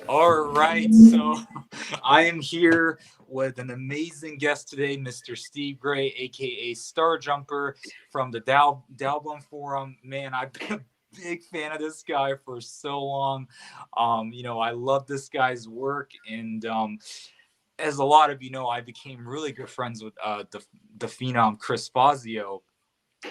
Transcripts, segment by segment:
All right, so I am here with an amazing guest today, Mr. Steve Gray, aka Star Jumper from the Dalbum Forum. Man, I've been a big fan of this guy for so long. I love this guy's work, and as a lot of you know, I became really good friends with the phenom Chris Fazio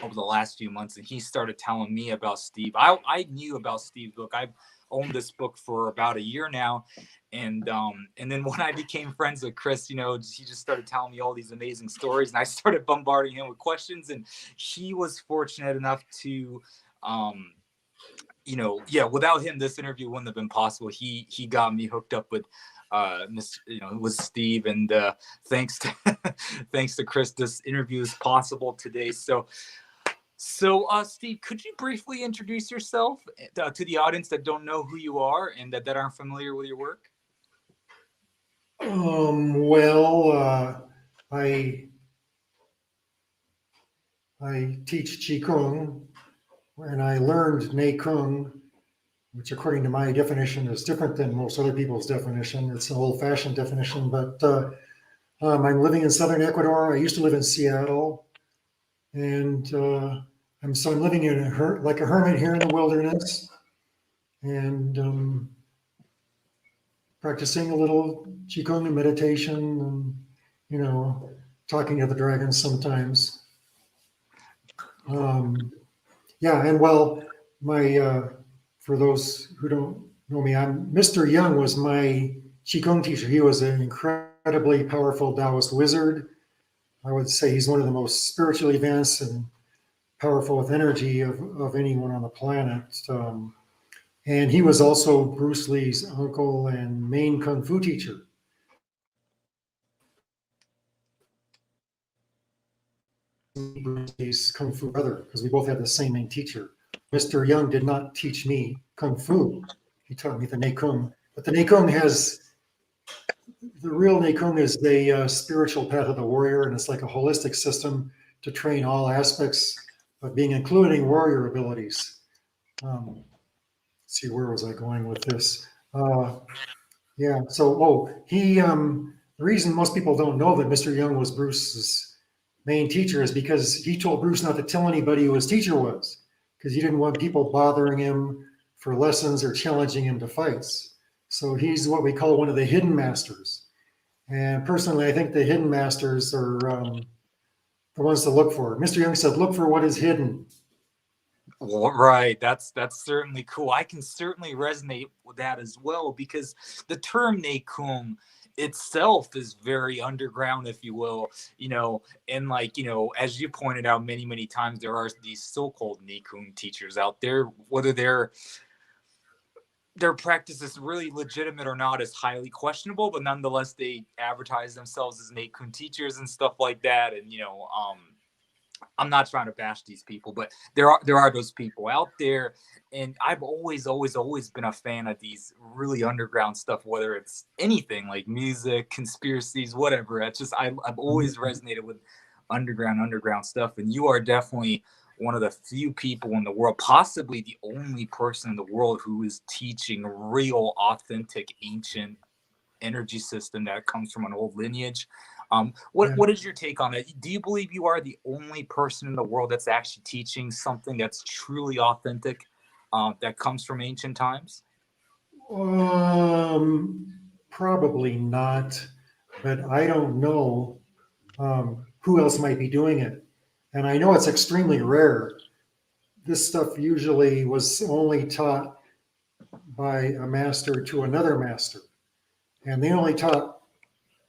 over the last few months, and he started telling me about Steve. I knew about Steve's book. I've owned this book for about a year now, and then when I became friends with Chris, he just started telling me all these amazing stories, and I started bombarding him with questions. And he was fortunate enough to without him, this interview wouldn't have been possible. He got me hooked up with with Steve, and thanks to thanks to Chris, this interview is possible today. So, Steve, could you briefly introduce yourself to the audience that don't know who you are and that aren't familiar with your work? I teach Qigong, and I learned Nei Kung, which according to my definition is different than most other people's definition. It's an old-fashioned definition, but I'm living in southern Ecuador. I used to live in Seattle, and I'm living like a hermit here in the wilderness, and practicing a little Qigong and meditation, and talking to the dragons sometimes. For those who don't know me, Mr. Young was my Qigong teacher. He was an incredibly powerful Taoist wizard. I would say he's one of the most spiritually advanced and powerful with energy of anyone on the planet. And he was also Bruce Lee's uncle and main Kung Fu teacher. Bruce Lee's Kung Fu brother, because we both had the same main teacher. Mr. Young did not teach me Kung Fu. He taught me the Nei Kung. But the Nei Kung the real Nei Kung is the spiritual path of the warrior, and it's like a holistic system to train all aspects of being, including warrior abilities. Let's see, where was I going with this? The reason most people don't know that Mr. Young was Bruce's main teacher is because he told Bruce not to tell anybody who his teacher was, because he didn't want people bothering him for lessons or challenging him to fights. So he's what we call one of the hidden masters. And personally, I think the hidden masters are the ones to look for. Mr. Young said, look for what is hidden. Well, right. That's certainly cool. I can certainly resonate with that as well, because the term Nei Kung itself is very underground, if you will, and as you pointed out many times, there are these so-called Nei Kung teachers out there, whether their practice is really legitimate or not is highly questionable, but nonetheless they advertise themselves as Nei Kung teachers and stuff like that. And I'm not trying to bash these people, but there are those people out there, and I've always been a fan of these really underground stuff, whether it's anything like music, conspiracies, whatever. It's just I've always resonated with underground stuff, and you are definitely one of the few people in the world, possibly the only person in the world, who is teaching real, authentic, ancient energy system that comes from an old lineage. What is your take on that? Do you believe you are the only person in the world that's actually teaching something that's truly authentic, that comes from ancient times? Probably not, but I don't know who else might be doing it. And I know it's extremely rare. This stuff usually was only taught by a master to another master. And they only taught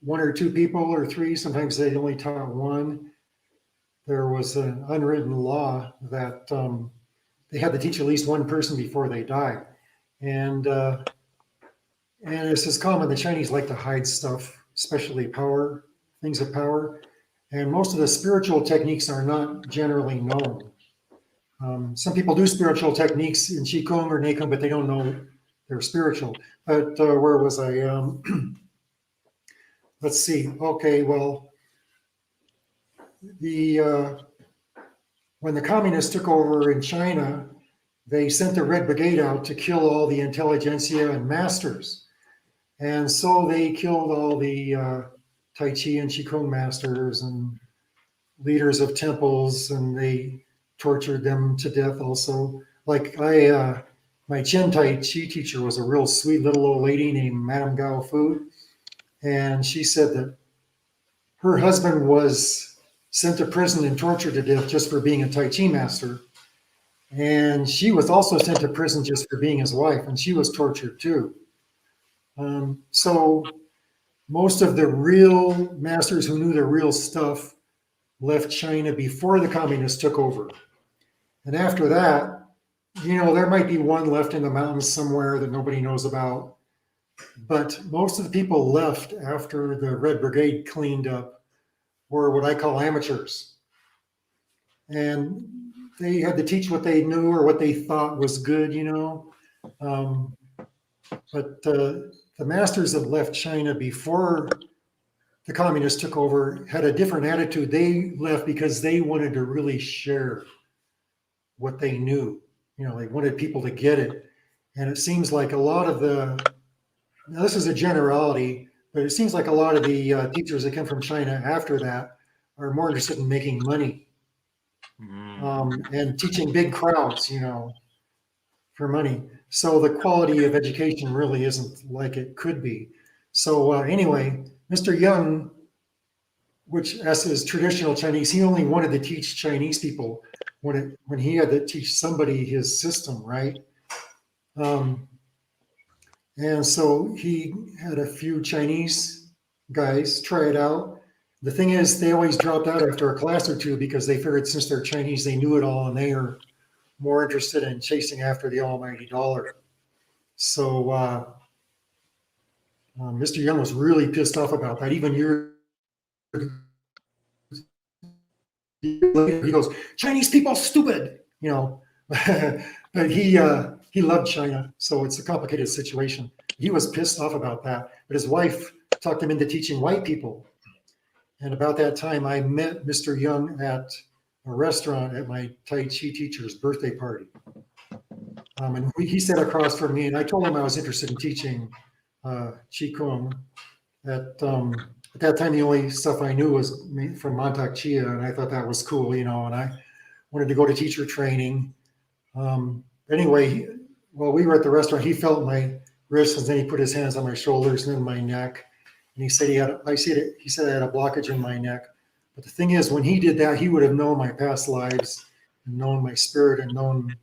one or two people or three. Sometimes they only taught one. There was an unwritten law that they had to teach at least one person before they died. And this is common. The Chinese like to hide stuff, especially power, things of power. And most of the spiritual techniques are not generally known. Some people do spiritual techniques in Qigong or Nei Kung, but they don't know they're spiritual. But where was I? Let's see. Okay, well, when the communists took over in China, they sent the Red Brigade out to kill all the intelligentsia and masters. And so they killed all the Tai Chi and Qigong masters and leaders of temples, and they tortured them to death also. Like my Chen Tai Chi teacher was a real sweet little old lady named Madame Gao Fu, and she said that her husband was sent to prison and tortured to death just for being a Tai Chi master. And she was also sent to prison just for being his wife, and she was tortured too. So most of the real masters who knew the real stuff left China before the communists took over. And after that, there might be one left in the mountains somewhere that nobody knows about. But most of the people left after the Red Brigade cleaned up were what I call amateurs. And they had to teach what they knew or what they thought was good, But the masters that left China before the communists took over had a different attitude. They left because they wanted to really share what they knew. They wanted people to get it. And it seems like a lot of now this is a generality, but it seems like a lot of the teachers that come from China after that are more interested in making money and teaching big crowds, for money. So the quality of education really isn't like it could be. So anyway, Mr. Young, which as is traditional Chinese, he only wanted to teach Chinese people when he had to teach somebody his system, right? And so he had a few Chinese guys try it out. The thing is, they always dropped out after a class or two because they figured since they're Chinese, they knew it all, and they are more interested in chasing after the almighty dollar. So Mr. Young was really pissed off about that. Even years later, he goes, "Chinese people stupid," But he loved China, so it's a complicated situation. He was pissed off about that, but his wife talked him into teaching white people. And about that time, I met Mr. Young at a restaurant at my Tai Chi teacher's birthday party. And he sat across from me, and I told him I was interested in teaching Qigong. At that time, the only stuff I knew was from Montauk Chia, and I thought that was cool, and I wanted to go to teacher training. Anyway, while we were at the restaurant, he felt my wrists, and then he put his hands on my shoulders and then my neck. And he said he had a blockage in my neck. But the thing is, when he did that, he would have known my past lives and known my spirit and known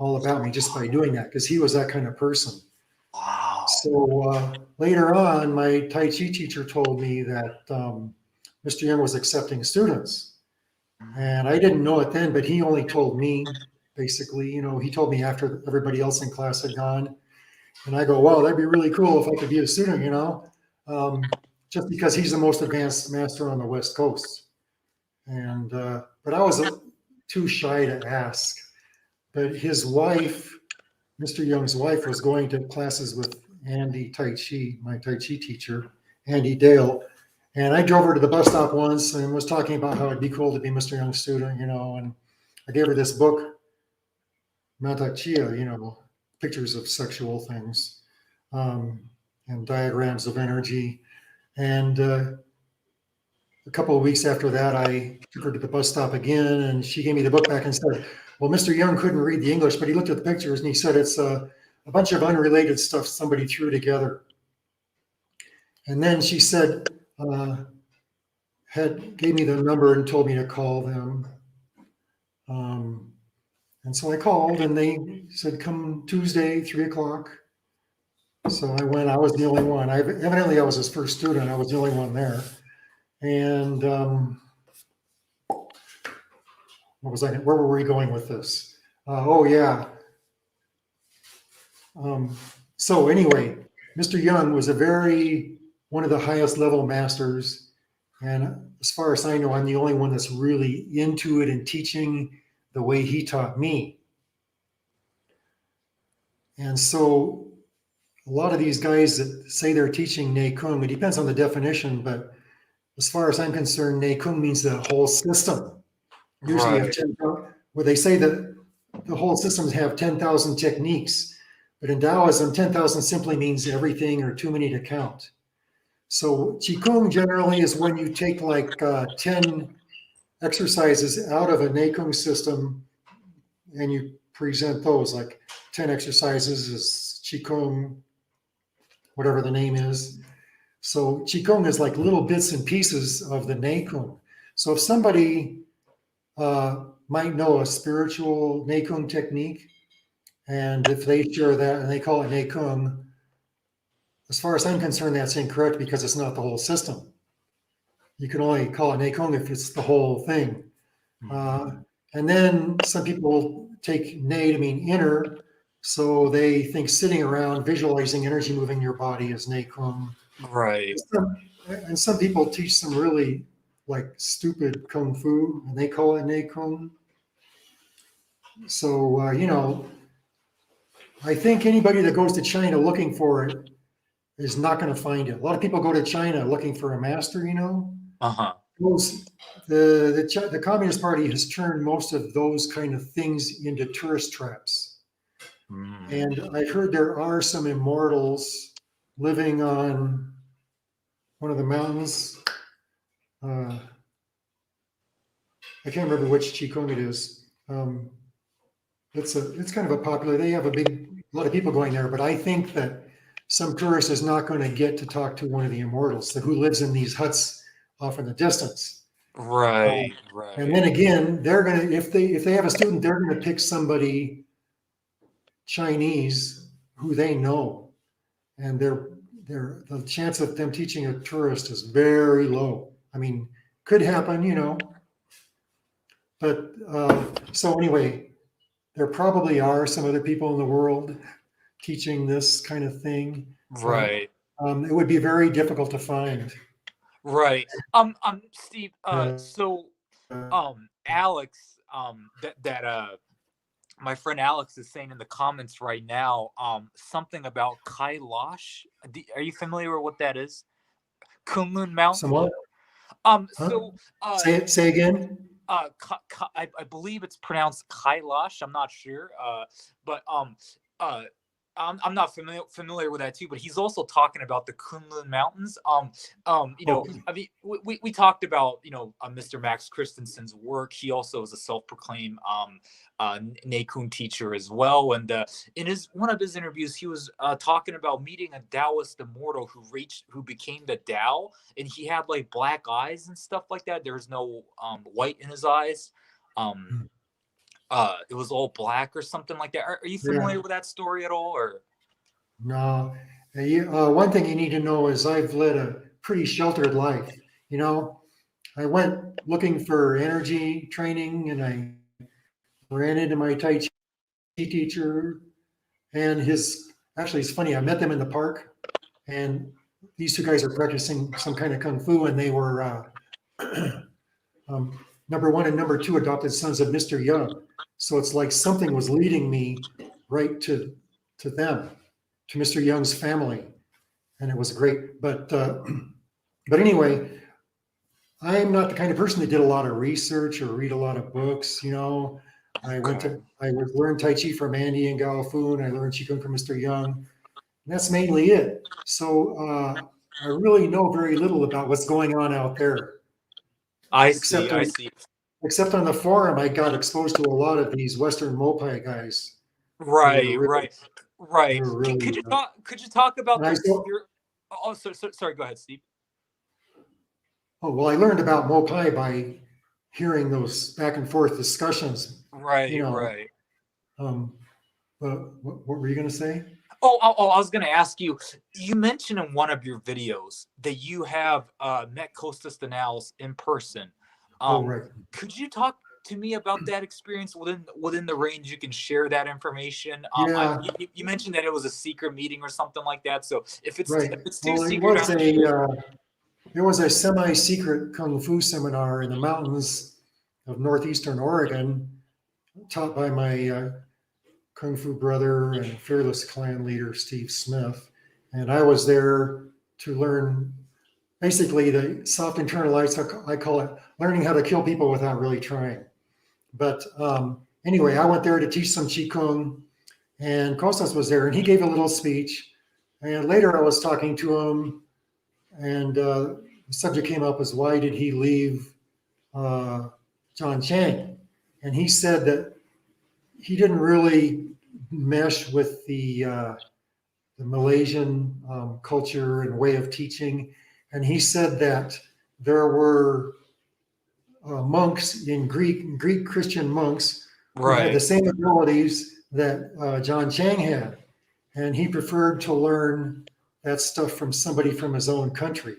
all about me just by doing that, because he was that kind of person. Wow. So later on, my Tai Chi teacher told me that Mr. Young was accepting students. And I didn't know it then, but he only told me, basically. He told me after everybody else in class had gone. And I go, wow, that'd be really cool if I could be a student, just because he's the most advanced master on the West Coast. And but I was too shy to ask. But his wife, Mr. Young's wife, was going to classes with Andy Tai Chi, my Tai Chi teacher, Andy Dale. And I drove her to the bus stop once and was talking about how it'd be cool to be Mr. Young's student, and I gave her this book, Montauk Chia, pictures of sexual things and diagrams of energy. And a couple of weeks after that, I took her to the bus stop again, and she gave me the book back and said, well, Mr. Young couldn't read the English, but he looked at the pictures and he said it's a bunch of unrelated stuff somebody threw together. And then she said, gave me the number and told me to call them. And so I called, and they said, come Tuesday, 3:00. So I went. I was the only one. Evidently, I was his first student. I was the only one there. And where were we going with this? Oh, yeah. So anyway, Mr. Young was one of the highest level masters. And as far as I know, I'm the only one that's really into it and teaching the way he taught me. And so a lot of these guys that say they're teaching Nei Kung, it depends on the definition, but as far as I'm concerned, Nei Kung means the whole system. Usually, right. Where they say that the whole systems have 10,000 techniques, But in Taoism, 10,000 simply means everything or too many to count. So Qigong generally is when you take like 10 exercises out of a Nei Kung system and you present those, like 10 exercises is Qigong, whatever the name is. So Qigong is like little bits and pieces of the Nei Kung. So if somebody might know a spiritual Nei Kung technique, and if they share that and they call it Nei Kung, as far as I'm concerned, that's incorrect because it's not the whole system. You can only call it Nei Kung if it's the whole thing. And then some people take Nei to mean inner, so they think sitting around visualizing energy moving your body is Nei Kung. Right. And some people teach some really like stupid kung fu, and they call it Nei Kung. So I think anybody that goes to China looking for it is not going to find it. A lot of people go to China looking for a master. The Communist Party has turned most of those kind of things into tourist traps. And I heard there are some immortals living on one of the mountains. I can't remember which Qigong it is. It's kind of a popular. They have a lot of people going there, but I think that some tourist is not going to get to talk to one of the immortals who lives in these huts off in the distance. Right. And then again, they're gonna if they have a student, they're gonna pick somebody Chinese who they know, and the chance of them teaching a tourist is very low. I mean, could happen, but so anyway, there probably are some other people in the world teaching this kind of thing. Right. It would be very difficult to find. Right. Steve, so Alex, my friend Alex is saying in the comments right now, something about Kailash. Are you familiar with what that is? Kunlun Mountain. Somewhat. So say again. I believe it's pronounced Kailash. I'm not sure. But I'm not familiar with that too, but he's also talking about the Kunlun Mountains. I mean, we talked about, Mr. Max Christensen's work. He also is a self-proclaimed Nei Kung teacher as well. And in one of his interviews, he was talking about meeting a Taoist immortal who became the Tao, and he had like black eyes and stuff like that. There was no white in his eyes. It was all black or something like that. Are you familiar with that story at all? Or no? One thing you need to know is I've led a pretty sheltered life. I went looking for energy training, and I ran into my Tai Chi teacher, and actually it's funny. I met them in the park, and these two guys are practicing some kind of kung fu, and they were number one and number two adopted sons of Mr. Young. So it's like something was leading me right to them, to Mr. Young's family, and it was great. But anyway, I'm not the kind of person that did a lot of research or read a lot of books. I learned Tai Chi from Andy and Gao Fu, and I learned Qigong from Mr. Young. And that's mainly it. So I really know very little about what's going on out there. I see. Except on the forum, I got exposed to a lot of these Western Mopai guys. Right. Could you talk about this? Sorry. Go ahead, Steve. Oh well, I learned about Mopai by hearing those back and forth discussions. Right. But what were you going to say? Oh, I was going to ask you. You mentioned in one of your videos that you have met Costas Danaus in person. Right. Could you talk to me about that experience within the range you can share that information? You mentioned that it was a secret meeting or something like that. So if it's too secret, it was a semi-secret kung fu seminar in the mountains of northeastern Oregon, taught by my kung fu brother and fearless clan leader Steve Smith, and I was there to learn. Basically, the soft internalized, I call it learning how to kill people without really trying. But anyway, I went there to teach some Qigong, and Kostas was there, and he gave a little speech. And later I was talking to him, and the subject came up as why did he leave John Chang? And he said that he didn't really mesh with the Malaysian culture and way of teaching. And he said that there were monks in Greek Christian monks who had the Right. same abilities that John Chang had. And he preferred to learn that stuff from somebody from his own country,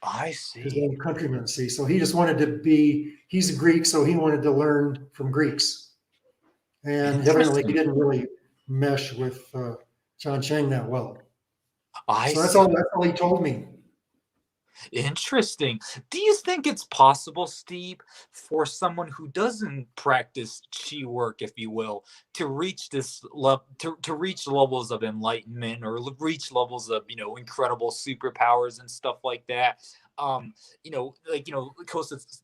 I his see. own countrymen. See, so he just wanted to be, he's a Greek, so he wanted to learn from Greeks. And evidently he Interesting. didn't really mesh with John Chang that well. I So see. that's all he told me. Interesting. Do you think it's possible, Steve, for someone who doesn't practice chi work, if you will, to reach this to reach levels of enlightenment or reach levels of incredible superpowers and stuff like that? Kostas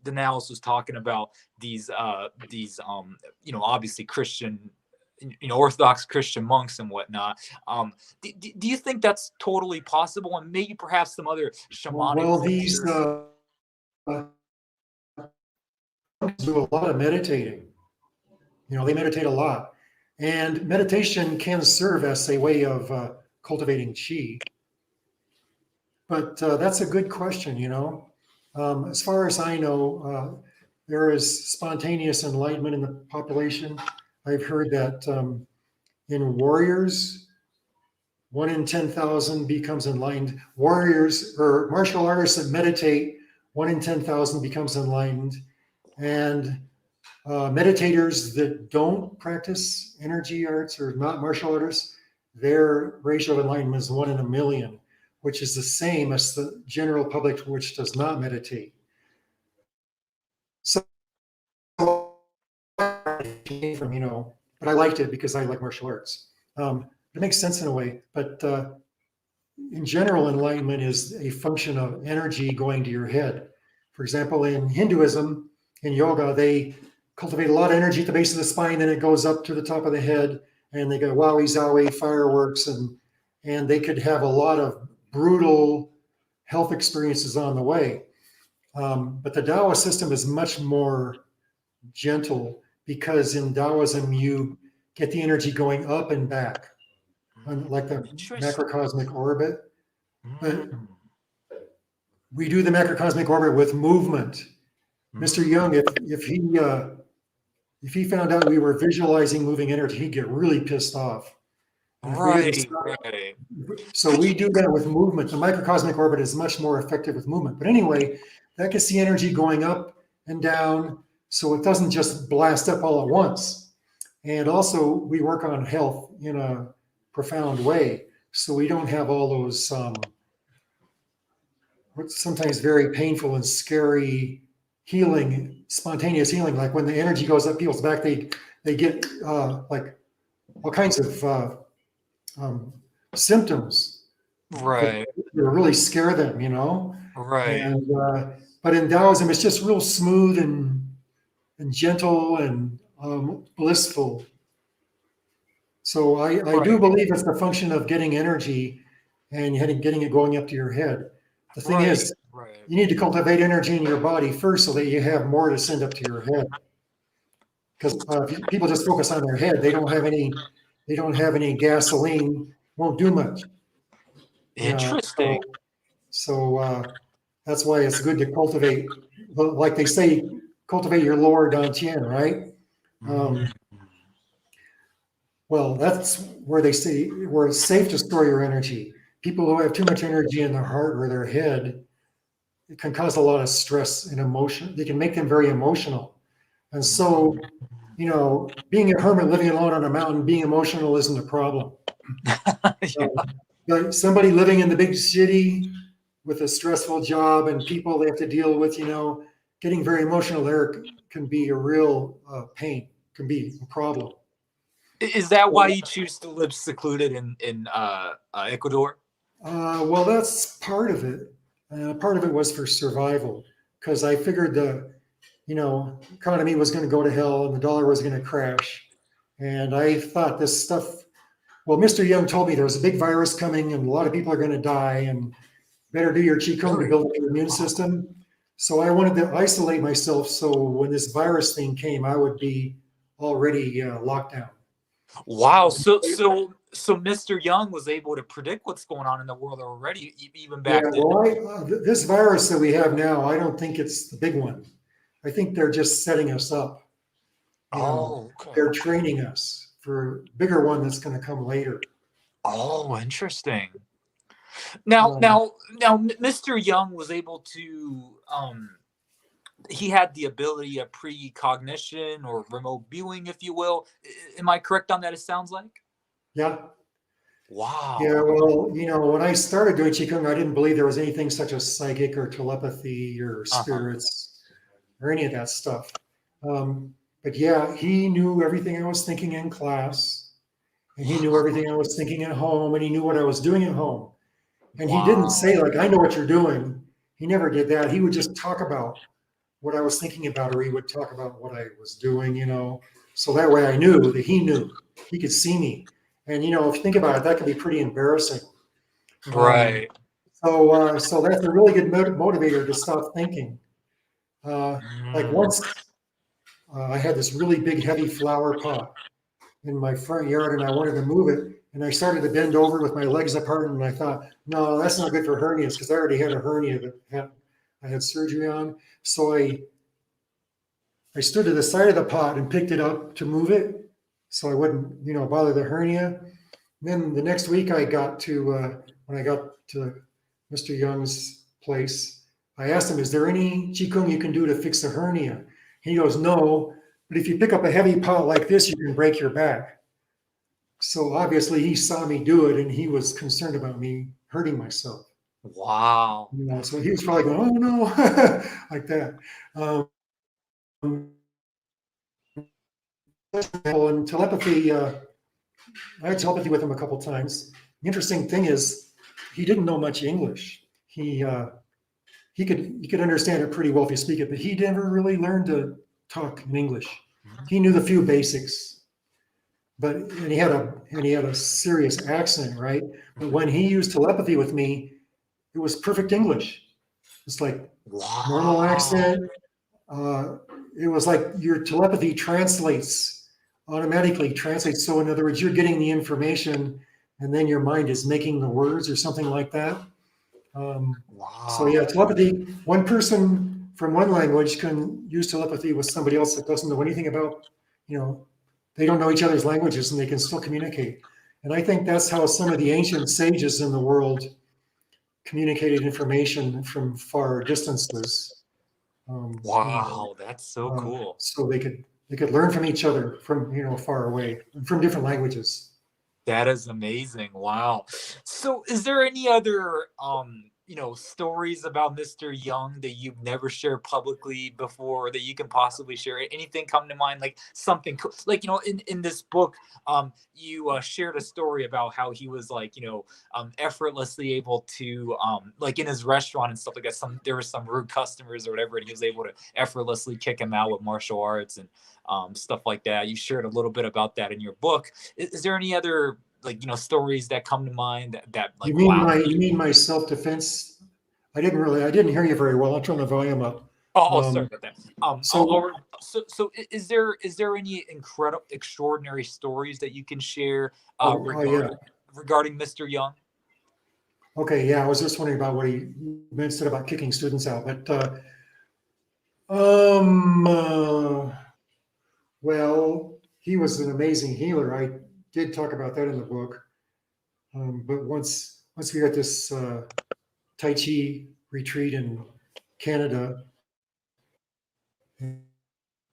Danalis was talking about these obviously Christian, Orthodox Christian monks and whatnot. Do you think that's totally possible? And maybe perhaps some other shamanic Well, these cultures. do a lot of meditating. They meditate a lot. And meditation can serve as a way of cultivating chi. But that's a good question. As far as I know, there is spontaneous enlightenment in the population. I've heard that in warriors, 1 in 10,000 becomes enlightened. Warriors or martial artists that meditate, 1 in 10,000 becomes enlightened. And meditators that don't practice energy arts or not martial artists, their ratio of enlightenment is 1 in 1,000,000, which is the same as the general public which does not meditate. So, but I liked it because I like martial arts. It makes sense in a way, but in general, enlightenment is a function of energy going to your head. For example, in Hinduism, in yoga, they cultivate a lot of energy at the base of the spine, then it goes up to the top of the head, and they go wowie zowie fireworks, and they could have a lot of brutal health experiences on the way. But the Taoist system is much more gentle because in Taoism you get the energy going up and back, like the Interesting. macrocosmic orbit. But Mm, we do the macrocosmic orbit with movement. Mr. mm. Young, if he found out we were visualizing moving energy, he'd get really pissed off. And if we didn't Right, stop, right. so Could we you? do that with movement. The microcosmic orbit is much more effective with movement. But anyway, that gets the energy going up and down, so it doesn't just blast up all at once. And also, we work on health in a profound way, so we don't have all those sometimes very painful and scary healing, spontaneous healing. Like when the energy goes up people's back, they get like all kinds of um, symptoms that Right, really scare them. right, And but in Taoism, it's just real smooth and gentle and blissful. So I do right, believe it's the function of getting energy and getting it going up to your head. The thing right, is, right. you need to cultivate energy in your body first so that you have more to send up to your head. Because if people just focus on their head, they don't have any gasoline, won't do much. You know, Interesting. so that's why it's good to cultivate, like they say, cultivate your lower dantian, right? Mm, Um, well, that's where they say where it's safe to store your energy. People who have too much energy in their heart or their head, it can cause a lot of stress and emotion. They can make them very emotional. And so, being a hermit living alone on a mountain, being emotional isn't a problem. yeah, But somebody living in the big city with a stressful job and people they have to deal with, getting very emotional there can be a real pain, can be a problem. is that why you choose to live secluded in Ecuador? Well, that's part of it. Part of it was for survival because I figured the economy was going to go to hell and the dollar was going to crash. And I thought this stuff Well, Mr. Young told me there was a big virus coming and a lot of people are going to die and better do your Qigong to Really? build up your immune Wow. system. So I wanted to isolate myself so when this virus thing came, I would be already locked down. Wow. So Mr. Young was able to predict what's going on in the world already, even Yeah, back then. well, this virus that we have now, I don't think it's the big one. I think they're just setting us up. Oh, okay. They're training us for a bigger one that's going to come later. Oh, interesting. Now, Mr. Young was able to he had the ability of precognition or remote viewing, if you will. Am I correct on that? It sounds like. Yeah. Wow. Yeah, well, when I started doing Qigong, I didn't believe there was anything such as psychic or telepathy or spirits or any of that stuff. But yeah, he knew everything I was thinking in class, and he knew everything I was thinking at home, and he knew what I was doing at home. And he didn't say, Wow. like, I know what you're doing. He never did that. He would just talk about what I was thinking about, or he would talk about what I was doing. So that way I knew that he knew. He could see me. And, if you think about it, that can be pretty embarrassing. Right. So that's a really good motivator to stop thinking. Like Mm. once I had this really big, heavy flower pot in my front yard and I wanted to move it. And I started to bend over with my legs apart. And I thought, no, that's not good for hernias because I already had a hernia that I had surgery on. So I stood to the side of the pot and picked it up to move it so I wouldn't, bother the hernia. And then the next week when I got to Mr. Young's place, I asked him, is there any Qigong you can do to fix a hernia? He goes, no, but if you pick up a heavy pot like this, you can break your back. So obviously he saw me do it and he was concerned about me hurting myself. Wow. So he was probably going, oh no, like that. And telepathy, I had telepathy with him a couple times. The interesting thing is he didn't know much English. He could understand it pretty well if you speak it, but he never really learned to talk in English. He knew the few basics, and he had a serious accent, right? But when he used telepathy with me, it was perfect English. It's like normal accent. It was like your telepathy automatically translates. So in other words, you're getting the information and then your mind is making the words or something like that. So yeah, telepathy, one person from one language can use telepathy with somebody else that doesn't know anything about, they don't know each other's languages and they can still communicate. And I think that's how some of the ancient sages in the world communicated information from far distances. Wow, that's so cool. So they could learn from each other from far away, from different languages. That is amazing. Wow. So is there any other stories about Mr. Young that you've never shared publicly before that you can possibly share? Anything come to mind, like something like in this book you shared a story about how he was like effortlessly able to like in his restaurant and stuff like that, there were some rude customers or whatever, and he was able to effortlessly kick him out with martial arts and stuff like that. You shared a little bit about that in your book. Is there any other stories that come to mind that like, you mean my self-defense? I didn't hear you very well. I'll turn the volume up. Sorry about that. So is there any extraordinary stories that you can share regarding Mr. Young? Okay, yeah, I was just wondering about what he said about kicking students out, but well, he was an amazing healer. I did talk about that in the book. But once we got this Tai Chi retreat in Canada,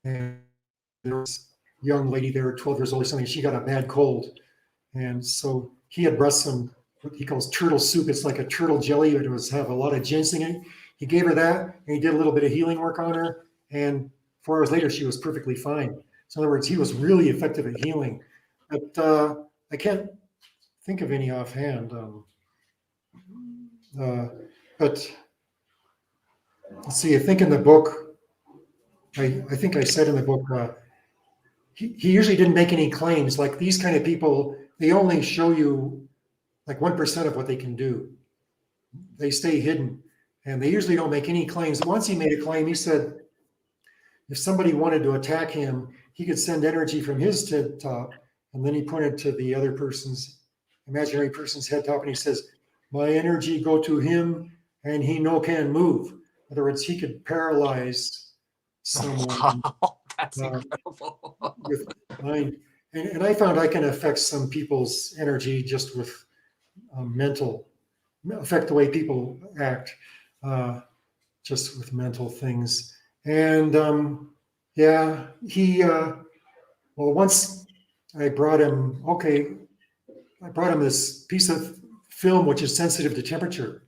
and there was a young lady there, 12 years old or something, she got a bad cold. And so he had brought some, what he calls turtle soup. It's like a turtle jelly, but it have a lot of ginseng in it. He gave her that, and he did a little bit of healing work on her. And 4 hours later, she was perfectly fine. So in other words, he was really effective at healing. But I can't think of any offhand. But let's see, I think in the book, I think I said in the book, he usually didn't make any claims. Like these kind of people, they only show you like 1% of what they can do. They stay hidden, and they usually don't make any claims. Once he made a claim, he said if somebody wanted to attack him, he could send energy from his head top, and then he pointed to the other person's, imaginary person's head top, and he says, my energy go to him, and he no can move. In other words, he could paralyze someone. Wow, that's incredible. With mind. And I found I can affect some people's energy just with mental, affect the way people act, just with mental things. And yeah, well, once I brought him, this piece of film which is sensitive to temperature.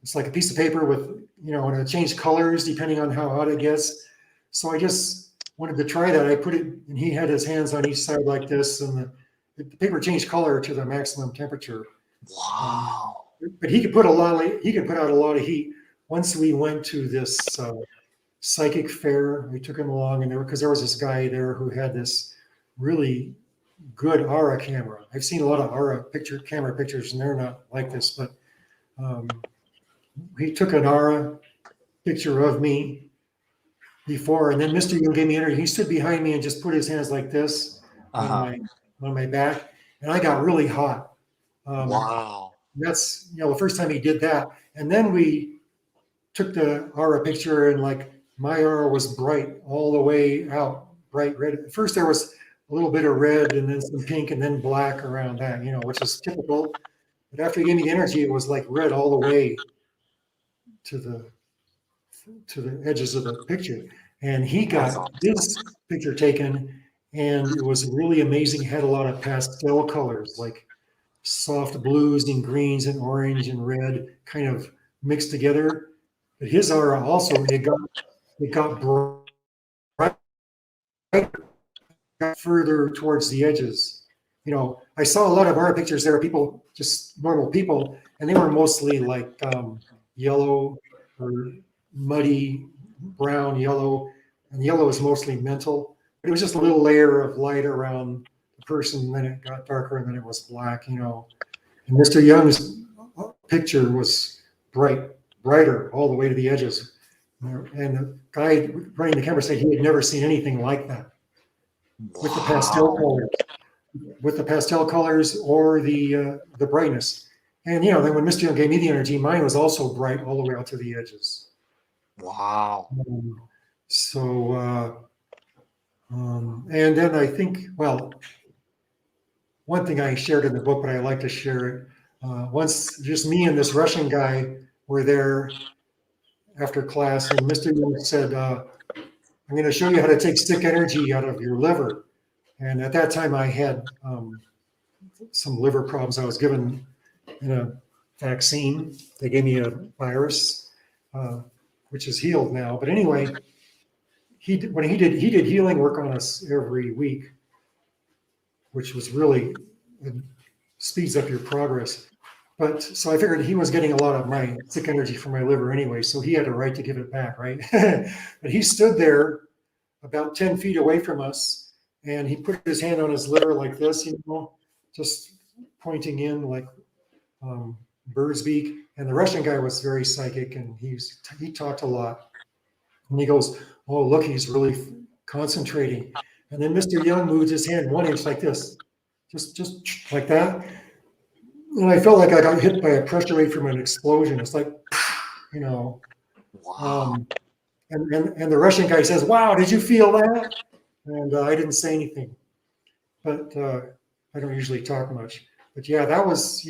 It's like a piece of paper with, and it changed colors depending on how hot it gets. So I just wanted to try that. I put it, and he had his hands on each side like this, and the paper changed color to the maximum temperature. Wow. But he could put out a lot of heat. Once we went to this psychic fair, we took him along, and because there was this guy there who had this really good aura camera. I've seen a lot of aura camera pictures, and they're not like this, but he took an aura picture of me before, and then Mr. Young gave me energy. He stood behind me and just put his hands like this on my back, and I got really hot. Wow. That's the first time he did that, and then we took the aura picture, and like my aura was bright all the way out, bright red. At first there was a little bit of red, and then some pink, and then black around that, which is typical. But after he gave me the energy, it was like red all the way to the edges of the picture. And he got this picture taken, and it was really amazing. It had a lot of pastel colors, like soft blues and greens and orange and red, kind of mixed together. But his aura also, it got bright, got further towards the edges. I saw a lot of aura pictures there of people, just normal people, and they were mostly like yellow or muddy brown yellow, and yellow is mostly mental. But it was just a little layer of light around the person, and then it got darker, and then it was black. And Mr. Young's picture was brighter all the way to the edges. And the guy running the camera said he had never seen anything like that with the pastel colors, or the brightness. And then when Mr. Young gave me the energy, mine was also bright all the way out to the edges. Wow. And then I think, one thing I shared in the book, but I like to share it. Once just me and this Russian guy were there after class, and Mr. Young said, I'm going to show you how to take sick energy out of your liver. And at that time I had some liver problems. I was given in a vaccine. They gave me a virus, which is healed now. But anyway, he did healing work on us every week, which was really, it speeds up your progress. But so I figured he was getting a lot of my sick energy from my liver anyway, so he had a right to give it back, right? But he stood there about 10 feet away from us, and he put his hand on his liver like this, just pointing in like bird's beak. And the Russian guy was very psychic, and he talked a lot. And he goes, oh, look, he's really concentrating. And then Mr. Young moved his hand 1 inch like this, just like that. And I felt like I got hit by a pressure wave from an explosion. It's like, Wow. And the Russian guy says, wow, did you feel that? And I didn't say anything, but I don't usually talk much. But yeah, that was,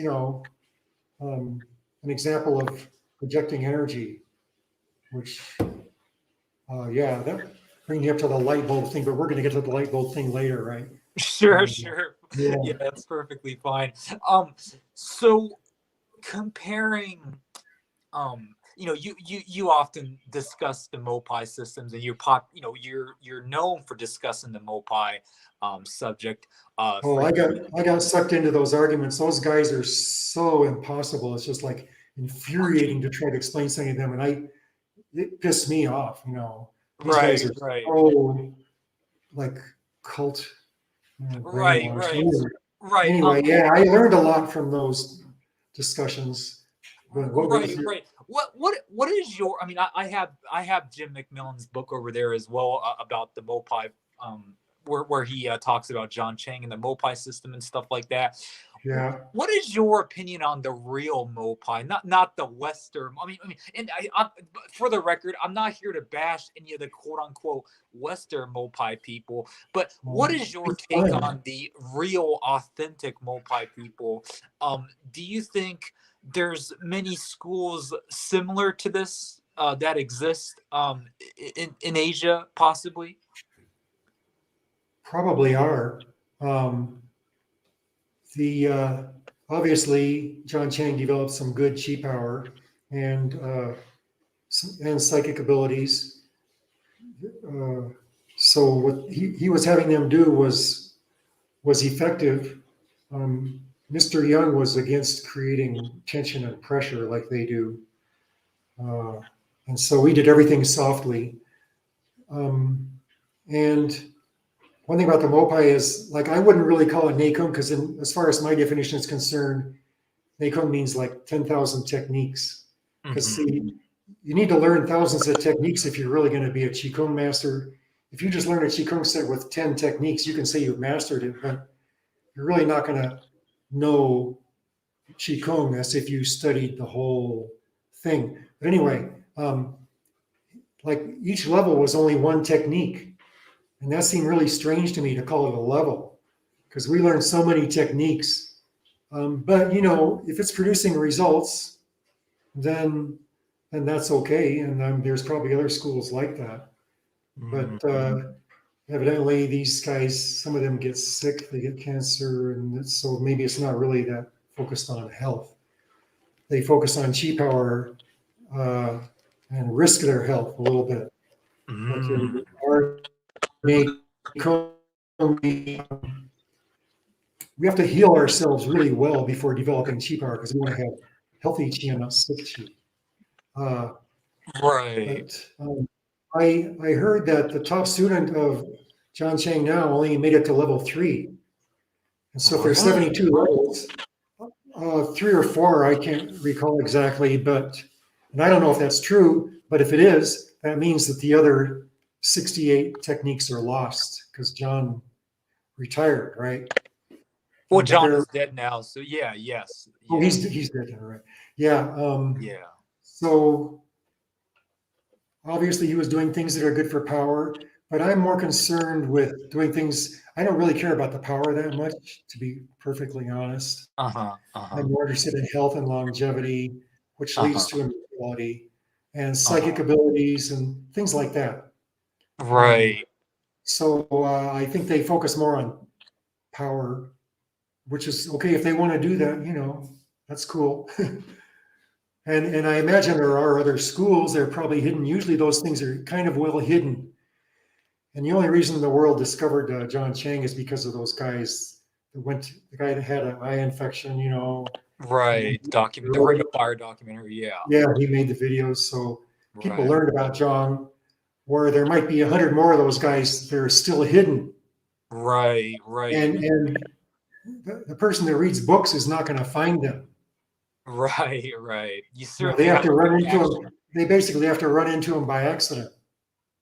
an example of projecting energy, which, that brings me up to the light bulb thing, but we're going to get to the light bulb thing later, right? Sure. Yeah. Yeah, that's perfectly fine. So comparing, you often discuss the MOPI systems, and you're known for discussing the MOPI subject. I got sucked into those arguments. Those guys are so impossible. It's just like infuriating to try to explain something to them, and it pissed me off. These guys are so like cult. Right. Right. Anyway, yeah, I learned a lot from those discussions. But what was Right, your, right. What is your? I mean, I have Jim McMillan's book over there as well, about the Mopai, where he talks about John Chang and the Mopai system and stuff like that. yeah, What is your opinion on the real Mopai, not the Western? And for the record, I'm not here to bash any of the quote unquote Western Mopai people, but what well, is your it's take fun. on the real, authentic Mopai people? Do you think there's many schools similar to this that exist in Asia, possibly? Probably are. Um, the Obviously John Chang developed some good chi power and and psychic abilities. Uh, so what he was having them do was effective. Um, Mr. Young was against creating tension and pressure like they do, uh, and so we did everything softly. Um, and one thing about the Mopai is, like, I wouldn't really call it Nei Kung because, as far as my definition is concerned, Nei Kung means like 10,000 techniques. Because Hmm. see, you need to learn thousands of techniques if you're really going to be a Qigong master. If you just learn a Qigong set with 10 techniques, you can say you've mastered it, but you're really not going to know Qigong as if you studied the whole thing. But anyway, like each level was only one technique. And that seemed really strange to me to call it a level because we learned so many techniques. But if it's producing results, then that's okay. And there's probably other schools like that. But evidently, these guys, some of them get sick, they get cancer, and so maybe it's not really that focused on health. They focus on chi power uh, and risk their health a little bit. Like Mm. in our Kung, we have to heal ourselves really well before developing chi power because we want to have healthy chi and not sick chi. Uh, Right. but I heard that the top student of John Chang now only made it to level 3. And so if there's Really? 72 levels, 3 or 4, I can't recall exactly, and I don't know if that's true, but if it is, that means that the other 68 techniques are lost because John retired, right? Well, But John they're, is dead now, so yeah, yes, oh, yeah, he's dead now, right? Yeah. yeah. So obviously he was doing things that are good for power, but I'm more concerned with doing things. I don't really care about the power that much, to be perfectly honest. Uh-huh. Uh-huh. I'm more interested in health and longevity, which leads Uh-huh. to immortality and psychic Uh-huh. abilities and things like that. Um, Right. so I think they focus more on power, which is okay if they want to do that. That's cool. And I imagine there are other schools. They're probably hidden. Usually, those things are kind of well hidden. And the only reason the world discovered John Chang is because of those guys that the guy that had an eye infection. And Right. The Ring of Fire documentary, yeah. yeah, he made the videos. So people Right. learned about John, where there might be 100 more of those guys that are still hidden. Right. Right. And the person that reads books is not going to find them. Right. Right. You They certainly have have to to run take into action. them. They basically have to run into them by accident.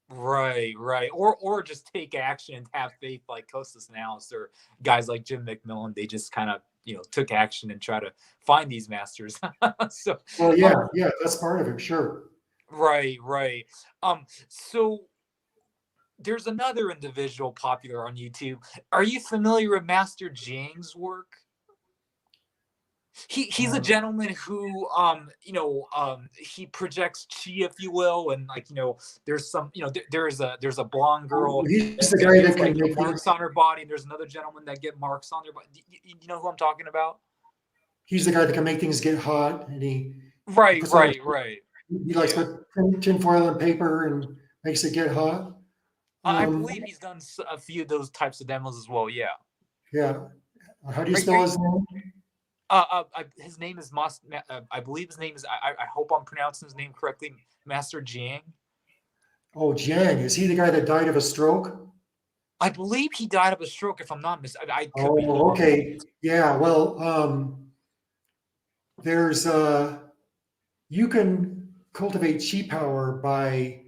Right, right. Or just take action and have faith like Costas Nals or guys like Jim McMillan. They just kind of, took action and try to find these masters. So, Well, um, yeah, that's part of it, sure. right, right. So there's another individual popular on YouTube. Are you familiar with Master Jiang's work? He's a Uh, gentleman who he projects chi, if you will, and like there's some there's a blonde girl he's that, the that guy gets that like can make things. marks on her body, and there's another gentleman that get marks on their body. You know who I'm talking about? He's the guy that can make things get hot, and he Right, puts on. right. He likes Yeah, to put tin foil and paper and makes it get hot. I Um, believe he's done a few of those types of demos as well. Yeah. yeah. How do you Are spell you, his name? his name is I believe his name is. I hope I'm pronouncing his name correctly. Master Jiang. Oh, Jiang. Is he the guy that died of a stroke? I believe he died of a stroke, if I'm not mistaken. I could be Oh, wrong. okay. Yeah, well, there's you can cultivate chi power by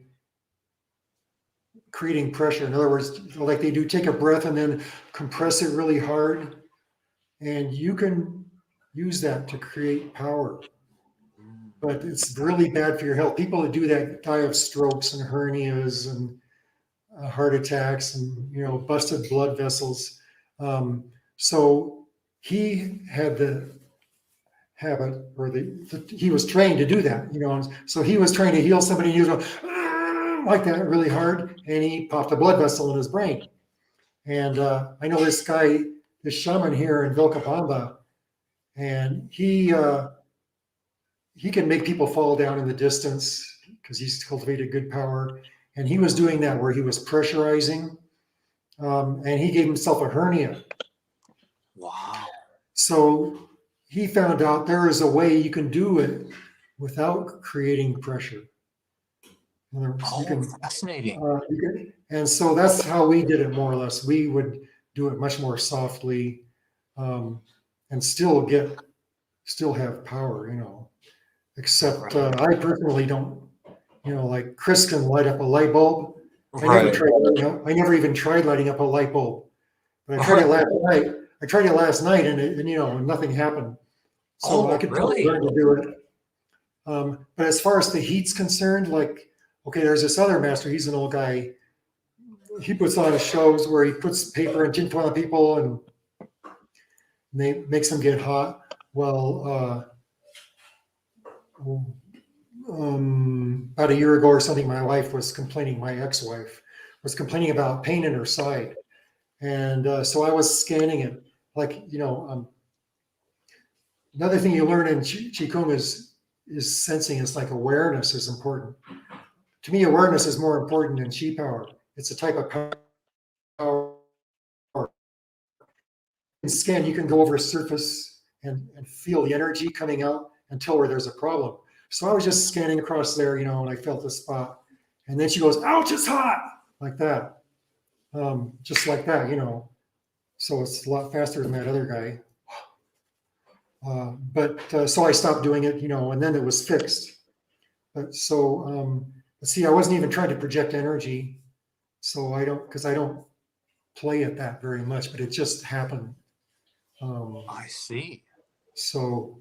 creating pressure. In other words, like they do, take a breath and then compress it really hard, and you can use that to create power. But it's really bad for your health. People that do that die of strokes and hernias and heart attacks and busted blood vessels. So he had the habit, or he was trained to do that. So he was trying to heal somebody, and he was going like that really hard, and he popped a blood vessel in his brain. And I know this guy, this shaman here in Vilcabamba, and he can make people fall down in the distance because he's cultivated good power. And he was doing that where he was pressurizing, and he gave himself a hernia. Wow. So he found out there is a way you can do it without creating pressure. In other words, Fascinating. And so that's how we did it, more or less. We would do it much more softly, and still have power, except I personally don't, like Chris can light up a light bulb. I never even tried lighting up a light bulb, but I tried it last night. And nothing happened. So I could probably learn to do it. But as far as the heat's concerned, like, okay, there's this other master. He's an old guy. He puts on shows where he puts paper and tinfoil on people and makes them get hot. Well, about a year ago or something, my ex-wife was complaining about pain in her side. And so I was scanning it. Like, another thing you learn in Qigong is sensing. It's like awareness is important. To me, awareness is more important than Qi power. It's a type of power. In scan, you can go over a surface and feel the energy coming out and tell where there's a problem. So I was just scanning across there, and I felt the spot. And then she goes, ouch, it's hot, like that. Just like that, So it's a lot faster than that other guy. But so I stopped doing it, and then it was fixed. But see, I wasn't even trying to project energy. So because I don't play at that very much, but it just happened. I see. So,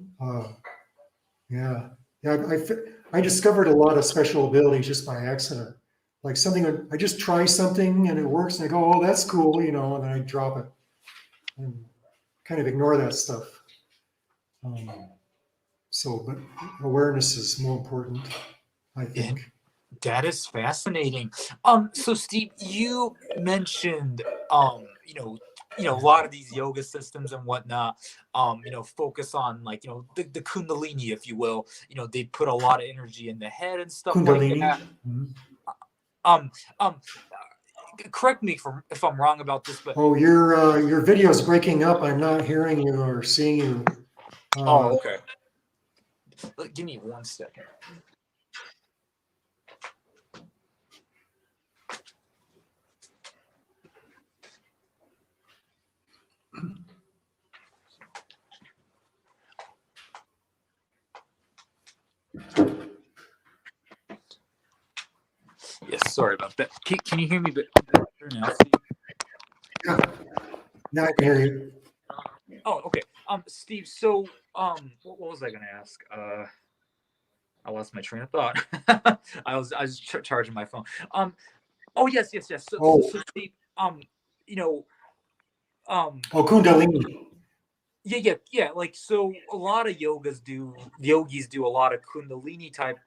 yeah. I discovered a lot of special abilities just by accident. Like something, I just try something and it works, and I go, oh, that's cool, and then I drop it and kind of ignore that stuff. But awareness is more important, I think. That is fascinating. So Steve, you mentioned, a lot of these yoga systems and whatnot, focus on like, the Kundalini, if you will. They put a lot of energy in the head and stuff Kundalini. like that. Correct me if I'm wrong about this, but your video is breaking up. I'm not hearing you or seeing you. Okay. Give me 1 second. Yes, sorry about that. Can you hear me better now, Steve? Yeah. Now I can hear you. Oh, okay. Steve, so what was I gonna ask? I lost my train of thought. I was charging my phone. Oh yes. So Steve, Kundalini. Yeah. Like, so a lot of yogis do a lot of Kundalini type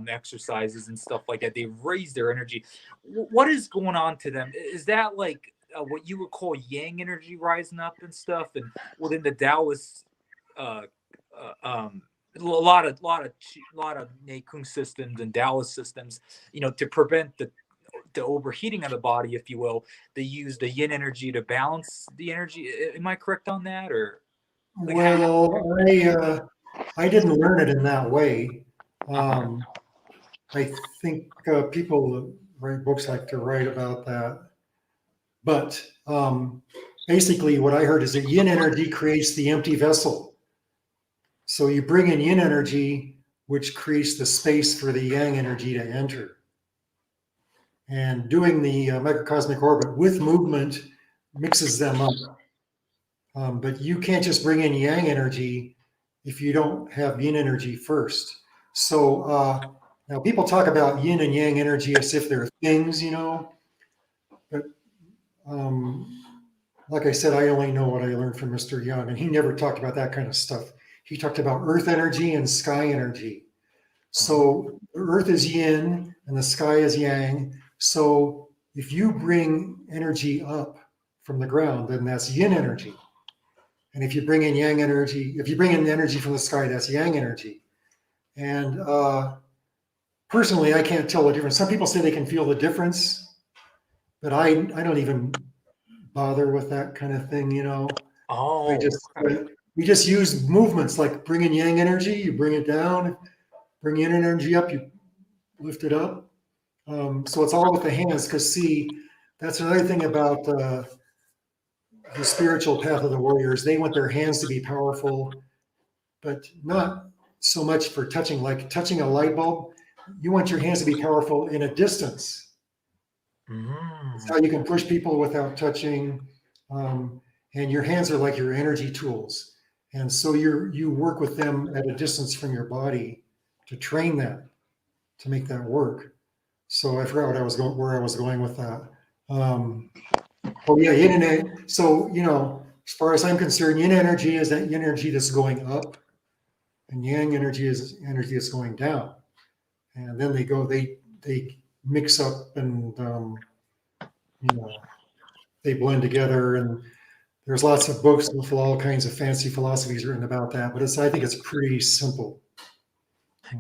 exercises and stuff like that. They raise their energy. What is going on to them? Is that like what you would call yang energy rising up and stuff? And within the Taoist, a lot of Nei Kung systems and Taoist systems, to prevent the overheating of the body, if you will, they use the yin energy to balance the energy. Am I correct on that, or? Well, I didn't learn it in that way. I think people that write books like to write about that. But basically, what I heard is that yin energy creates the empty vessel. So you bring in yin energy, which creates the space for the yang energy to enter. And doing the microcosmic orbit with movement mixes them up. But you can't just bring in yang energy if you don't have yin energy first. So now people talk about yin and yang energy as if they're things, but like I said, I only know what I learned from Mr. Young, and he never talked about that kind of stuff. He talked about earth energy and sky energy. So the earth is yin and the sky is yang. So if you bring energy up from the ground, then that's yin energy. And if you bring in yang energy, if you bring in energy from the sky, that's yang energy. And personally, I can't tell the difference. Some people say they can feel the difference, but I don't even bother with that kind of thing, Oh, we just use movements like bring in yang energy, you bring it down, bring yin energy up, you lift it up. So it's all with the hands, because see, that's another thing about the spiritual path of the warriors. They want their hands to be powerful, but not so much for touching, like touching a light bulb. You want your hands to be powerful in a distance. It's how you can push people without touching. And your hands are like your energy tools. And so you work with them at a distance from your body to train that, to make that work. So I forgot where I was going with that. Oh yeah, yin and yang. So, as far as I'm concerned, yin energy is that energy that's going up, and yang energy is energy that's going down. And then they mix up, and they blend together. And there's lots of books with all kinds of fancy philosophies written about that, but I think it's pretty simple.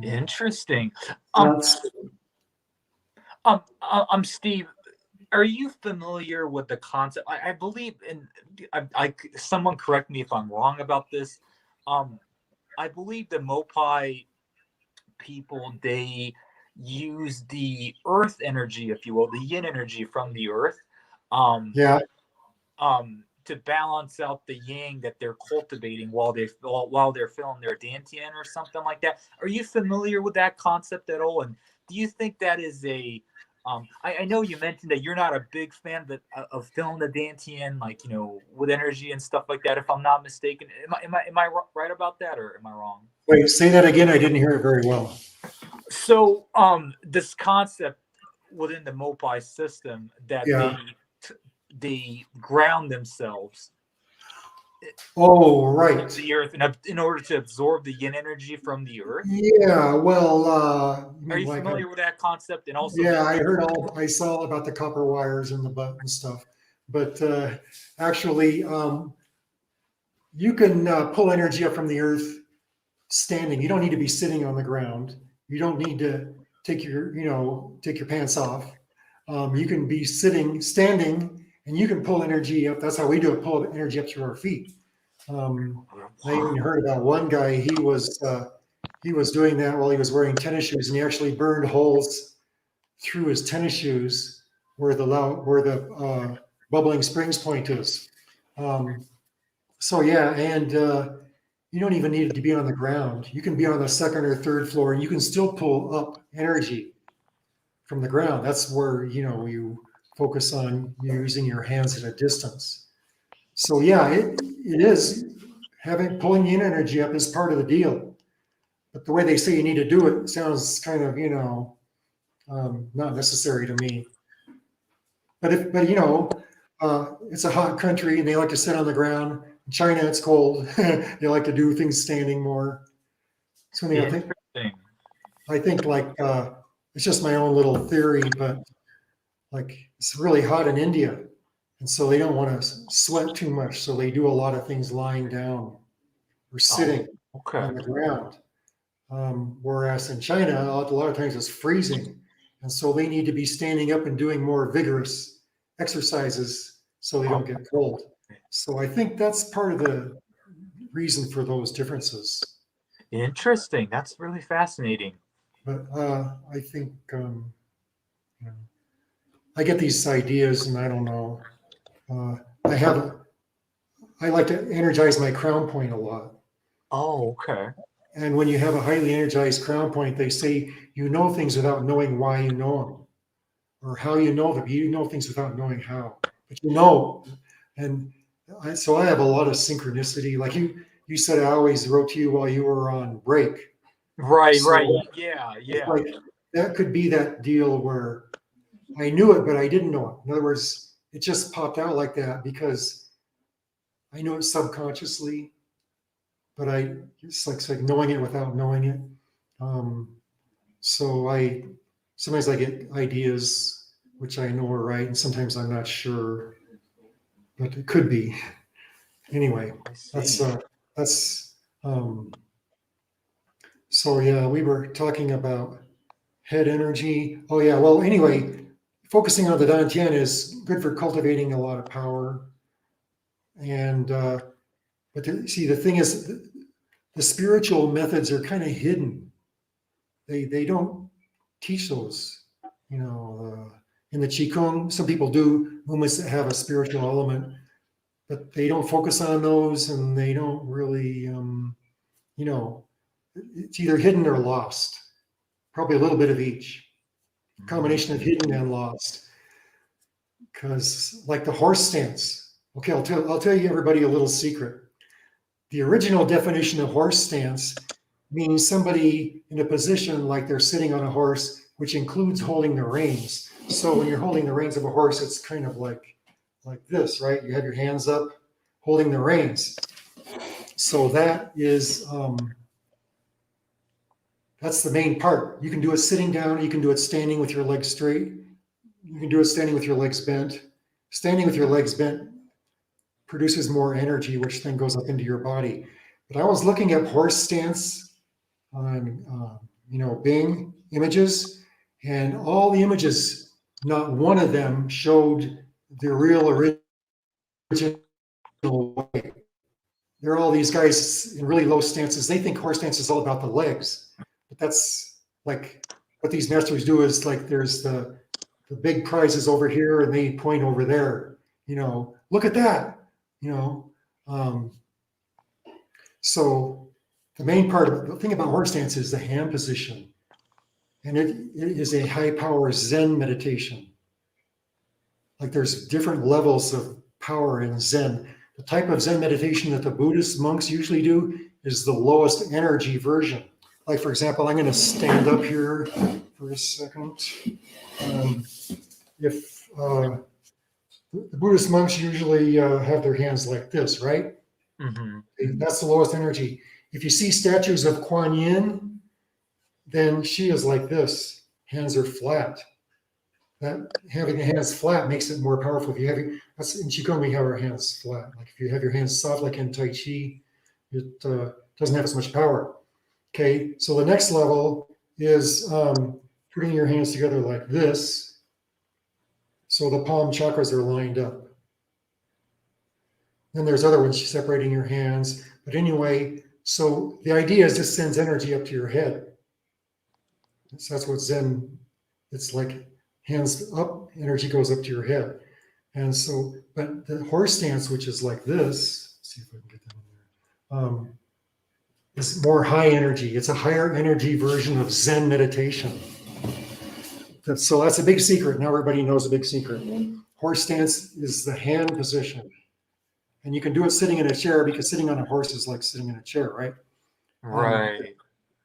Interesting. That's, Steve, are you familiar with the concept? I believe someone correct me if I'm wrong about this. I believe the Mopai people, they use the earth energy, if you will, the yin energy from the earth. yeah. To balance out the yang that they're cultivating while they're filling their dantian or something like that. Are you familiar with that concept at all? And do you think that is a I know you mentioned that you're not a big fan of filling the dantian, like, with energy and stuff like that, if I'm not mistaken. Am I right about that, or am I wrong? Wait, say that again. I didn't hear it very well. So this concept within the Mopai system that they ground themselves. Oh, right. The earth, in order to absorb the yin energy from the earth. Yeah, well, are you familiar with that concept? And also, yeah, I saw about the copper wires in the butt and stuff. But actually, you can pull energy up from the earth standing. You don't need to be sitting on the ground. You don't need to take your pants off. You can be standing, and you can pull energy up. That's how we do it, pull energy up through our feet. I even heard about one guy, he was doing that while he was wearing tennis shoes, and he actually burned holes through his tennis shoes where the bubbling springs point is. So yeah, and you don't even need to be on the ground. You can be on the second or third floor, and you can still pull up energy from the ground. That's where you focus on using your hands at a distance. So yeah, it is pulling yin energy up is part of the deal. But the way they say you need to do it sounds kind of not necessary to me. But it's a hot country and they like to sit on the ground. In China, it's cold. They like to do things standing more. So I think like it's just my own little theory, but like it's really hot in India, and so they don't want to sweat too much, so they do a lot of things lying down or sitting on the ground. Whereas in China, a lot of times it's freezing, and so they need to be standing up and doing more vigorous exercises so they don't get cold. So I think that's part of the reason for those differences. Interesting. That's really fascinating. But I think I get these ideas, and I don't know. I like to energize my crown point a lot. Oh, okay. And when you have a highly energized crown point, they say you know things without knowing why you know them or how you know them. You know things without knowing how, but you know. And so I have a lot of synchronicity. Like you said, I always wrote to you while you were on break. Right, So right. Yeah, it's yeah. like that could be that deal where I knew it, but I didn't know it. In other words, it just popped out like that because I knew it subconsciously, but it's like knowing it without knowing it. Um, so sometimes I get ideas which I know are right, and sometimes I'm not sure, but it could be. Anyway, I that's see. that's so yeah, we were talking about head energy. Oh yeah, well anyway, focusing on the Dantian is good for cultivating a lot of power. And but see, the thing is, the spiritual methods are kind of hidden. They don't teach those. You know, in the Qigong, some people do movements that have a spiritual element, but they don't focus on those, and they don't really, you know, it's either hidden or lost. Probably a little bit of each, combination of hidden and lost. Because like the horse stance. Okay, I'll tell you everybody a little secret. The original definition of horse stance means somebody in a position like they're sitting on a horse, which includes holding the reins. So when you're holding the reins of a horse, it's kind of like this, right? You have your hands up, holding the reins. So that's the main part. You can do it sitting down. You can do it standing with your legs straight. You can do it standing with your legs bent. Standing with your legs bent produces more energy, which then goes up into your body. But I was looking at horse stance on Bing images, and all the images, not one of them showed the real original way. There are all these guys in really low stances. They think horse stance is all about the legs, but that's like what these masters do is like there's the big prizes over here, and they point over there. Look at that. You know, um, so the main part of the thing about horse stance is the hand position, and it is a high power Zen meditation. Like there's different levels of power in Zen. The type of Zen meditation that the Buddhist monks usually do is the lowest energy version. Like, for example, I'm going to stand up here for a second. If the Buddhist monks usually have their hands like this, right? Mm-hmm. That's the lowest energy. If you see statues of Kuan Yin, then she is like this. Hands are flat. That having the hands flat makes it more powerful. If you have that's in Qigong, we have our hands flat. Like if you have your hands soft, like in Tai Chi, it doesn't have as much power. Okay, so the next level is putting your hands together like this, so the palm chakras are lined up. Then there's other ones separating your hands. But anyway, so the idea is this sends energy up to your head. So that's what Zen. It's like hands up, energy goes up to your head. And so, but the horse stance, which is like this, let's see if I can get that in there, is more high energy. It's a higher energy version of Zen meditation. So that's a big secret. Now everybody knows a big secret. Horse stance is the hand position. And you can do it sitting in a chair because sitting on a horse is like sitting in a chair, right? Right.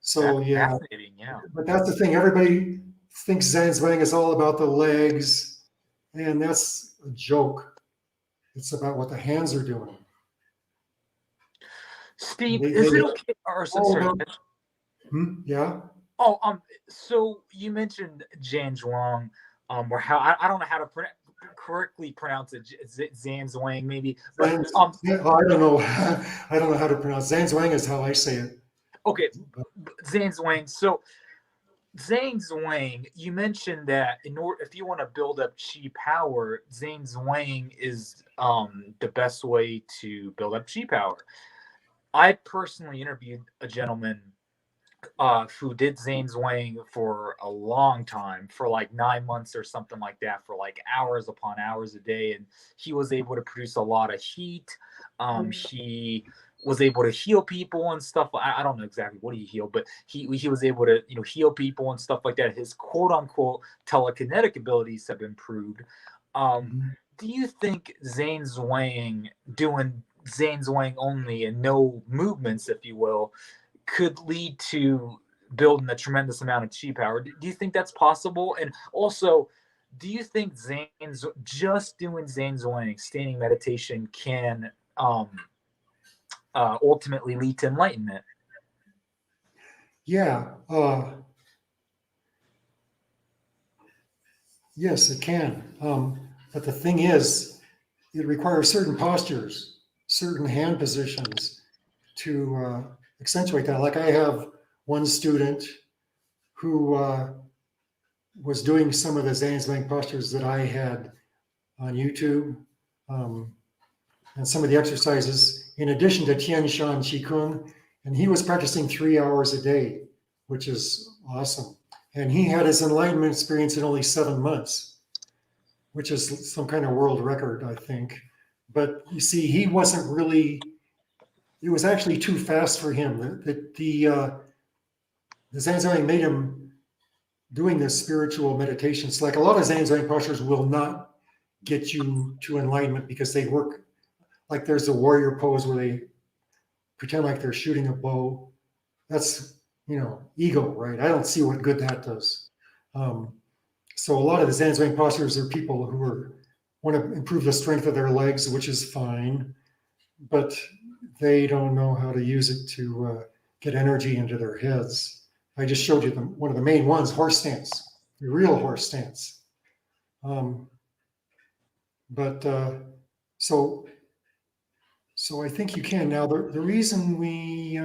So That's yeah, fascinating. Yeah. but that's the thing. Everybody thinks Zen Zwang is all about the legs, and that's a joke. It's about what the hands are doing. Steve, They is it okay? Or all sorry. about, yeah. Oh, so you mentioned Jan Zhuang, or how I don't know how to correctly pronounce it, Zanzwang maybe, but I don't know. I don't know how to pronounce Zan Zwang is how I say it. okay, Zanzwang. So Zhang Zhuang, you mentioned that in order if you want to build up chi power, Zhang Zhuang is the best way to build up chi power. I personally interviewed a gentleman who did Zane Zwang for a long time, for like 9 months or something like that, for like hours upon hours a day, and he was able to produce a lot of heat. He was able to heal people and stuff. I don't know exactly what he healed, but he was able to heal people and stuff like that. His quote unquote telekinetic abilities have improved. Mhm. Do you think Zane Zwang doing Zane Zwang only and no movements, if you will, could lead to building a tremendous amount of chi power? Do you think that's possible? And also, do you think Zane's just doing Zane Zwang standing meditation can ultimately lead to enlightenment? Yeah. Yes, it can. But the thing is, it requires certain postures, certain hand positions to accentuate that. Like I have one student who was doing some of the Zanzibang postures that I had on YouTube, um, and some of the exercises in addition to Tian Shan Qigong. And he was practicing 3 hours a day, which is awesome. And he had his enlightenment experience in only 7 months, which is some kind of world record, I think. But you see, he wasn't really, it was actually too fast for him. The Zanzang made him doing this spiritual meditations. Like a lot of Zanzang postures will not get you to enlightenment because they work like there's a warrior pose where they pretend like they're shooting a bow. That's, ego, right? I don't see what good that does. Um, so a lot of the Zanzang postures are people who want to improve the strength of their legs, which is fine, but they don't know how to use it to get energy into their heads. I just showed you one of the main ones, horse stance, the real horse stance. Um, but so I think you can. Now, the reason we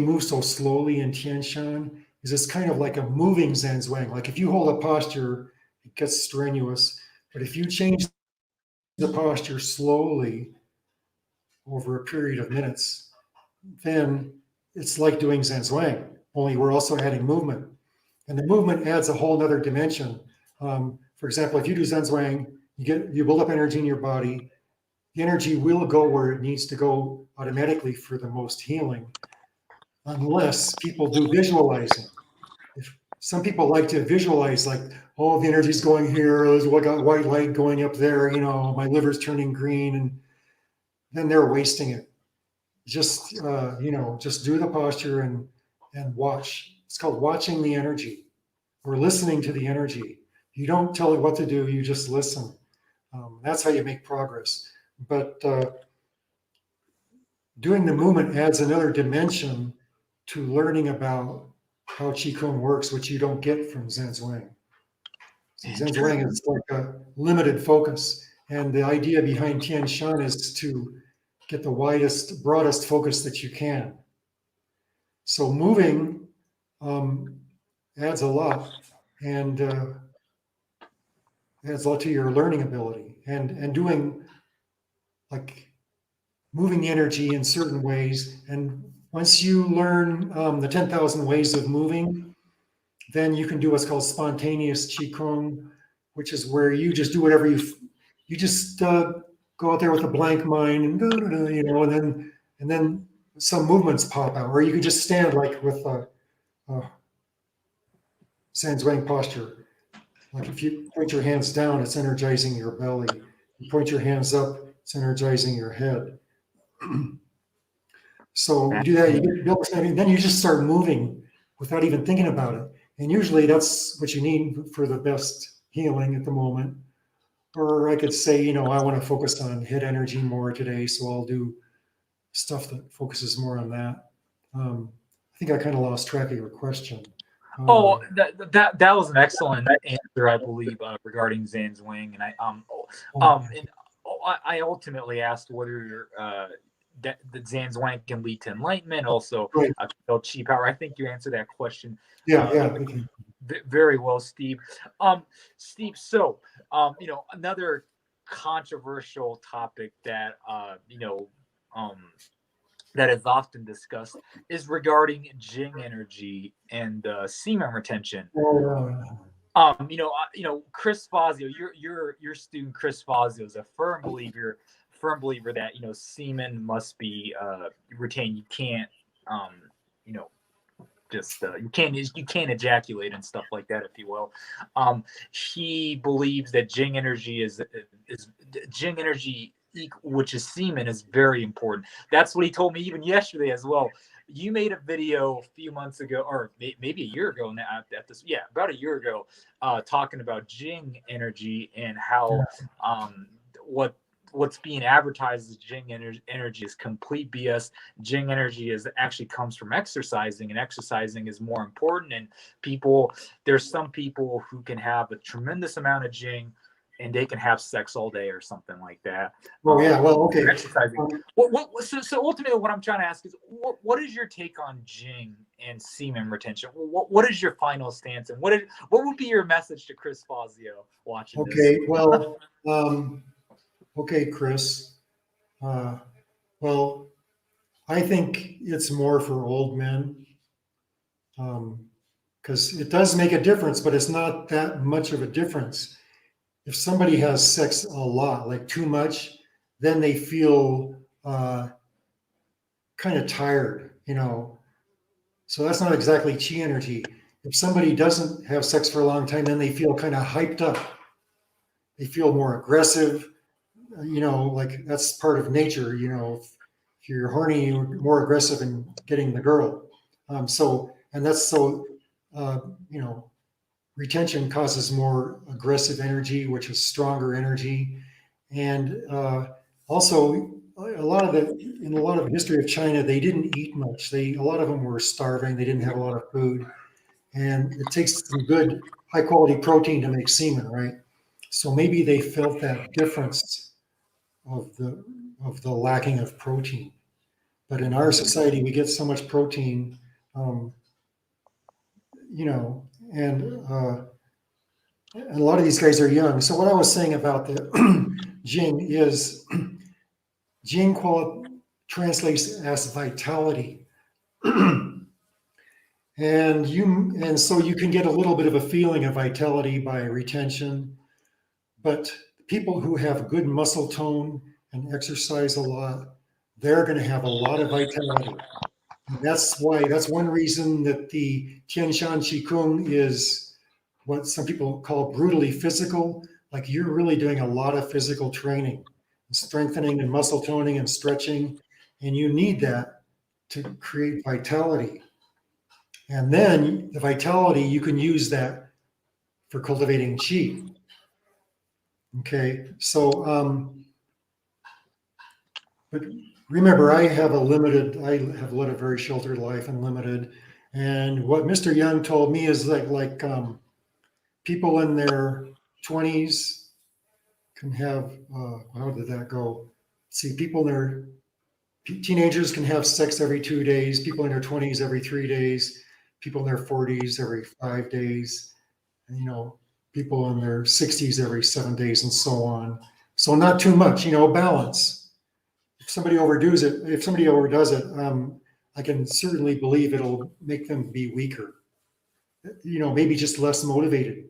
move so slowly in Tian Shan is it's kind of like a moving Zenzwang. Like if you hold a posture, it gets strenuous. But if you change the posture slowly over a period of minutes, then it's like doing Zenzwang, only we're also adding movement. And the movement adds a whole other dimension. For example, if you do Zenzwang, you build up energy in your body. The energy will go where it needs to go automatically for the most healing, unless people do visualizing. If some people like to visualize, like, oh, the energy's going here, there's got white light going up there, my liver's turning green, and then they're wasting it. Just do the posture and watch. It's called watching the energy or listening to the energy. You don't tell it what to do, you just listen. That's how you make progress. But doing the movement adds another dimension to learning about how Qigong works, which you don't get from Zenzwang. See, Zenzwang is like a limited focus. And the idea behind Tian Shan is to get the widest, broadest focus that you can. So moving adds a lot and adds a lot to your learning ability. And doing like moving energy in certain ways. And once you learn the 10,000 ways of moving, then you can do what's called spontaneous Qigong, which is where you just do whatever you just go out there with a blank mind and then some movements pop out, or you can just stand like with a Sanzwang posture. Like if you point your hands down, it's energizing your belly. You point your hands up, it's energizing your head. So you do that, you get built, and then you just start moving without even thinking about it. And usually that's what you need for the best healing at the moment. Or I could say, I want to focus on head energy more today, so I'll do stuff that focuses more on that. I think I kind of lost track of your question. Oh, that was an excellent answer, I believe, regarding Zan's wing, and I ultimately asked whether that the Zan's wing can lead to enlightenment, also right. chi power. I think you answered that question. Yeah. Very well, Steve. Steve. So, another controversial topic that um, that is often discussed is regarding Jing energy and semen retention. Chris Fazio, your student Chris Fazio is a firm believer that semen must be retained. You can't, you know, just you can't ejaculate and stuff like that, if you will. He believes that Jing energy is Jing energy, which is semen, is very important. That's what he told me even yesterday as well. You made a video a few months ago, or maybe a year ago now, about a year ago, talking about Jing energy and how what what's being advertised as Jing energy is complete BS. Jing energy is actually comes from exercising, and exercising is more important. And there's some people who can have a tremendous amount of Jing, and they can have sex all day or something like that. Oh yeah, well, okay. Exercising. So ultimately, what I'm trying to ask is, what is your take on Jing and semen retention? What is your final stance, and what would be your message to Chris Fazio watching this? Okay, well, okay, Chris. Well, I think it's more for old men, because it does make a difference, but it's not that much of a difference. If somebody has sex a lot, like too much, then they feel kind of tired, So that's not exactly chi energy. If somebody doesn't have sex for a long time, then they feel kind of hyped up. They feel more aggressive, like that's part of nature, if you're horny, you're more aggressive in getting the girl. Uh, retention causes more aggressive energy, which is stronger energy. And also, in a lot of the history of China, they didn't eat much. A lot of them were starving. They didn't have a lot of food, and it takes some good, high quality protein to make semen, right? So maybe they felt that difference of the lacking of protein. But in our society, we get so much protein, and a lot of these guys are young. So what I was saying about the Jing is Jing translates as vitality. And so you can get a little bit of a feeling of vitality by retention, but people who have good muscle tone and exercise a lot, they're going to have a lot of vitality. And that's one reason that the Tianshan Qigong is what some people call brutally physical. Like you're really doing a lot of physical training, strengthening and muscle toning and stretching, and you need that to create vitality. And then the vitality, you can use that for cultivating chi. Okay, so but remember, I have led a very sheltered life and limited. And what Mr. Young told me is like people in their 20s can have, how did that go? See, people in their teenagers can have sex every 2 days, people in their 20s every 3 days, people in their 40s every 5 days, and, people in their 60s every 7 days, and so on. So not too much, balance. If somebody overdoes it, I can certainly believe it'll make them be weaker. Maybe just less motivated.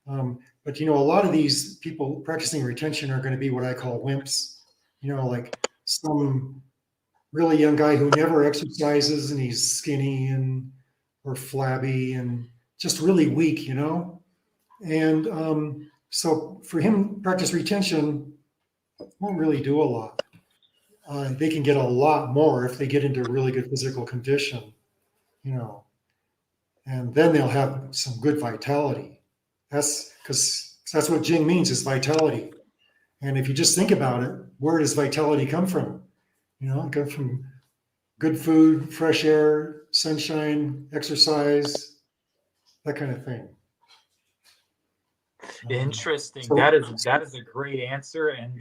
But a lot of these people practicing retention are going to be what I call wimps. Like some really young guy who never exercises and he's skinny or flabby and just really weak, And so for him, practice retention won't really do a lot. They can get a lot more if they get into really good physical condition, and then they'll have some good vitality. That's because that's what Jing means, is vitality. And if you just think about it, where does vitality come from? It comes from good food, fresh air, sunshine, exercise, that kind of thing. Interesting. So, that is a great answer. And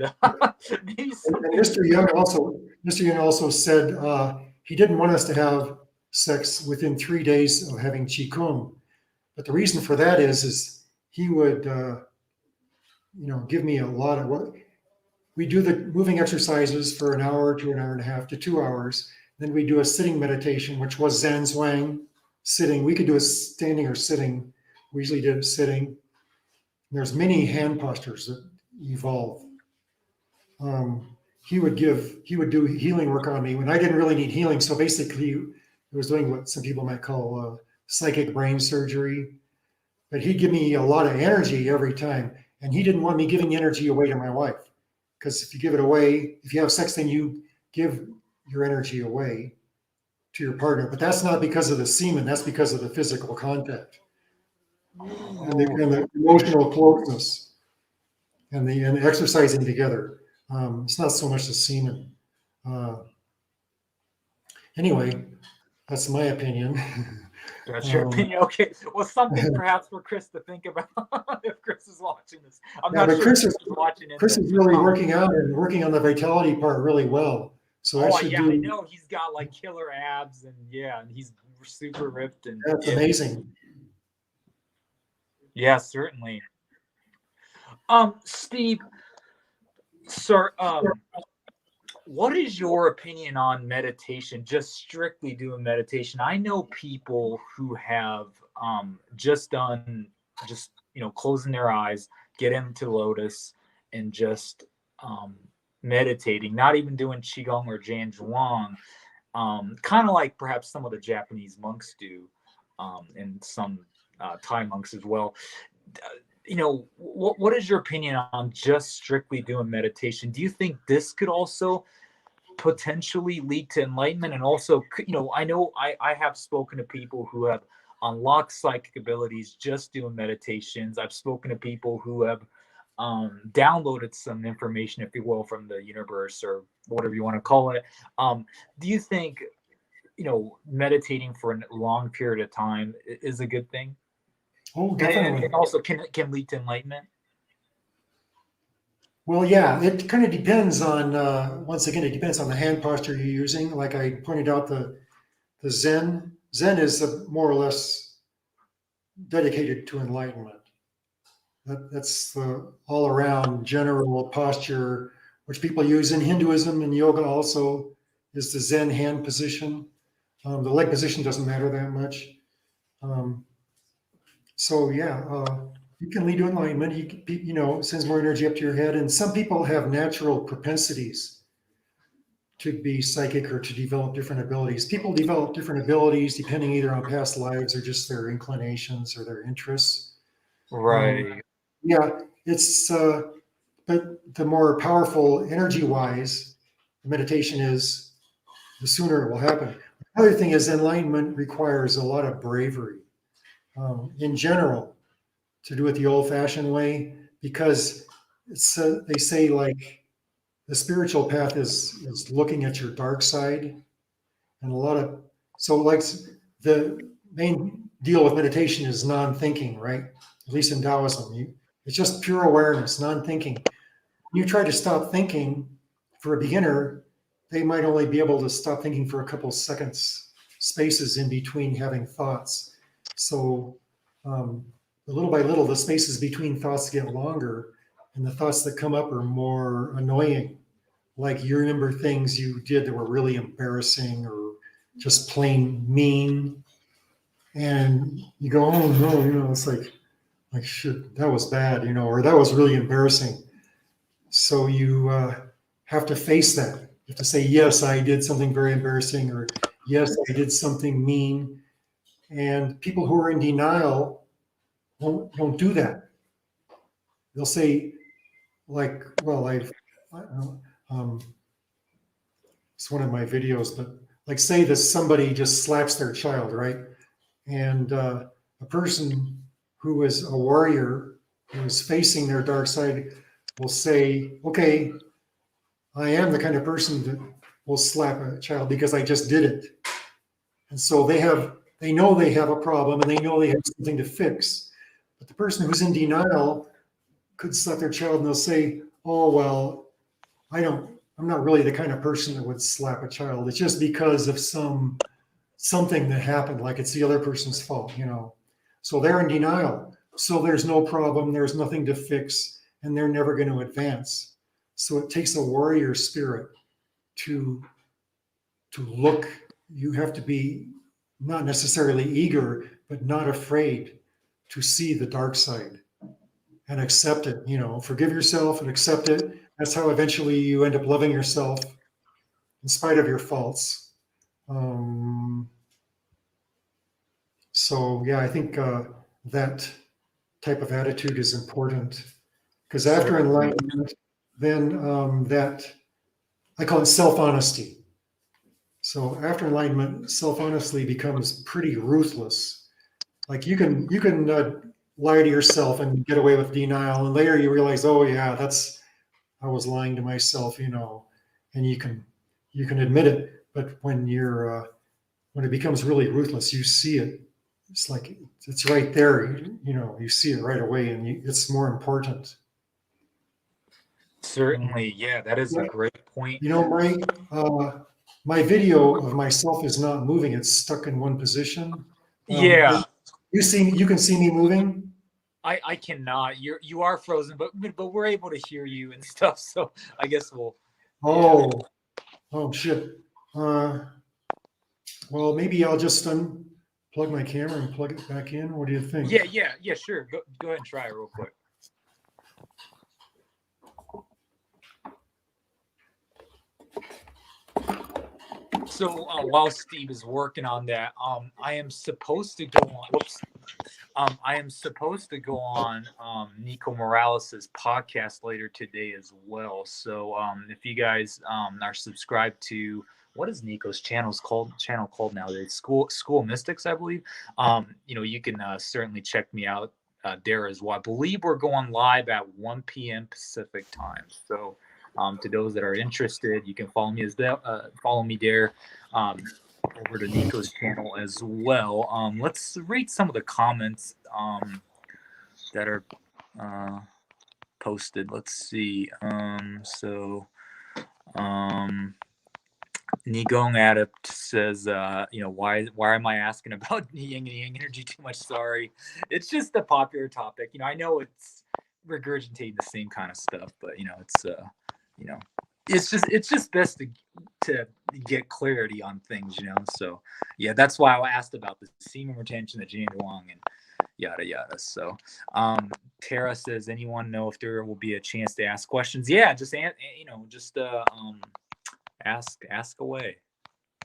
Mr. Young also said he didn't want us to have sex within 3 days of having Qigong. But the reason for that is he would, give me a lot of what we do the moving exercises for an hour to an hour and a half to 2 hours. Then we do a sitting meditation, which was Zen Zhuang sitting. We could do a standing or sitting. We usually did it sitting. There's many hand postures that evolve. He would do healing work on me when I didn't really need healing. So basically, he was doing what some people might call psychic brain surgery. But he'd give me a lot of energy every time. And he didn't want me giving energy away to my wife. Because if you give it away, if you have sex, then you give your energy away to your partner. But that's not because of the semen, that's because of the physical contact and the emotional closeness and the exercising together. It's not so much the semen. Anyway, that's my opinion. That's your opinion. Okay. Well, something perhaps for Chris to think about if Chris is watching this. I'm not sure Chris if is watching it. Chris is really working out and working on the vitality part really well. So that should I know he's got like killer abs and he's super ripped and that's amazing. Yeah, certainly. Steve, sir, what is your opinion on meditation? Just strictly doing meditation. I know people who have just done closing their eyes, get into lotus, and just meditating, not even doing qigong or jan zhuang, kind of like perhaps some of the Japanese monks do, and some Thai monks as well. What is your opinion on just strictly doing meditation? Do you think this could also potentially lead to enlightenment? And also, I know I have spoken to people who have unlocked psychic abilities just doing meditations. I've spoken to people who have downloaded some information, if you will, from the universe or whatever you want to call it. Do you think, meditating for a long period of time is a good thing? Oh, definitely. And also can lead to enlightenment? Well, yeah, it kind of depends on, once again, it depends on the hand posture you're using. Like I pointed out, the Zen is more or less dedicated to enlightenment. That's the all around general posture, which people use in Hinduism and yoga also, is the Zen hand position. The leg position doesn't matter that much. So yeah, you can lead to enlightenment. It sends more energy up to your head. And some people have natural propensities to be psychic or to develop different abilities. People develop different abilities depending either on past lives or just their inclinations or their interests. Right. Yeah, it's but the more powerful energy-wise the meditation is, the sooner it will happen. The other thing is enlightenment requires a lot of bravery in general to do it the old-fashioned way, because it's they say like the spiritual path is looking at your dark side, and like the main deal with meditation is non-thinking, right? At least in Taoism, it's just pure awareness, non-thinking. When you try to stop thinking, for a beginner, they might only be able to stop thinking for a couple seconds, spaces in between having thoughts. So little by little, the spaces between thoughts get longer, and the thoughts that come up are more annoying. Like you remember things you did that were really embarrassing or just plain mean, and you go, "Oh no," it's like shit, that was bad, or that was really embarrassing. So you have to face that. You have to say, "Yes, I did something very embarrassing," or "Yes, I did something mean." And people who are in denial won't do that. They'll say, like, "Well, it's one of my videos, but like, say that somebody just slaps their child, right?" And a person who is a warrior, who is facing their dark side, will say, "Okay, I am the kind of person that will slap a child because I just did it." And so they know they have a problem and they know they have something to fix. But the person who's in denial could slap their child and they'll say, "Oh, well, I'm not really the kind of person that would slap a child. It's just because of something that happened, like it's the other person's fault." So they're in denial. So there's no problem, there's nothing to fix, and they're never going to advance. So it takes a warrior spirit to look. You have to be not necessarily eager, but not afraid to see the dark side and accept it. Forgive yourself and accept it. That's how eventually you end up loving yourself in spite of your faults. Um, so yeah, I think that type of attitude is important, because after Certainly. enlightenment, then that I call it self-honesty. So after enlightenment, self-honesty becomes pretty ruthless. Like you can lie to yourself and get away with denial, and later you realize, oh yeah, I was lying to myself, and you can admit it. But when it becomes really ruthless, you see it. It's like it's right there. You see it right away, and it's more important. Certainly, yeah, that is a Yeah, great point. my video of myself is not moving; it's stuck in one position. Yeah, You can see me moving. I cannot. You are frozen, but we're able to hear you and stuff. So I guess we'll, yeah. Oh shit. Uh, well, maybe I'll just unplug my camera and plug it back in. What do you think? Yeah, sure. Go ahead and try it real quick. So while Steve is working on that, I am supposed to go on. Whoops. I am supposed to go on Nico Morales's podcast later today as well. So if you guys are subscribed to, what is Nico's channel called nowadays? School Mystics, I believe. You can certainly check me out there as well. I believe we're going live at 1 p.m. Pacific time. So to those that are interested, you can follow me follow me there. Over to Nico's channel as well. Let's read some of the comments that are posted. Let's see. Nigong Adept says, why am I asking about yin and yang energy too much? Sorry, it's just a popular topic. I know it's regurgitating the same kind of stuff, but you know, it's just best to get clarity on things. So yeah, that's why I asked about the semen retention, the Jane Wong, and yada yada. So Tara says, anyone know if there will be a chance to ask questions? Yeah, just ask away.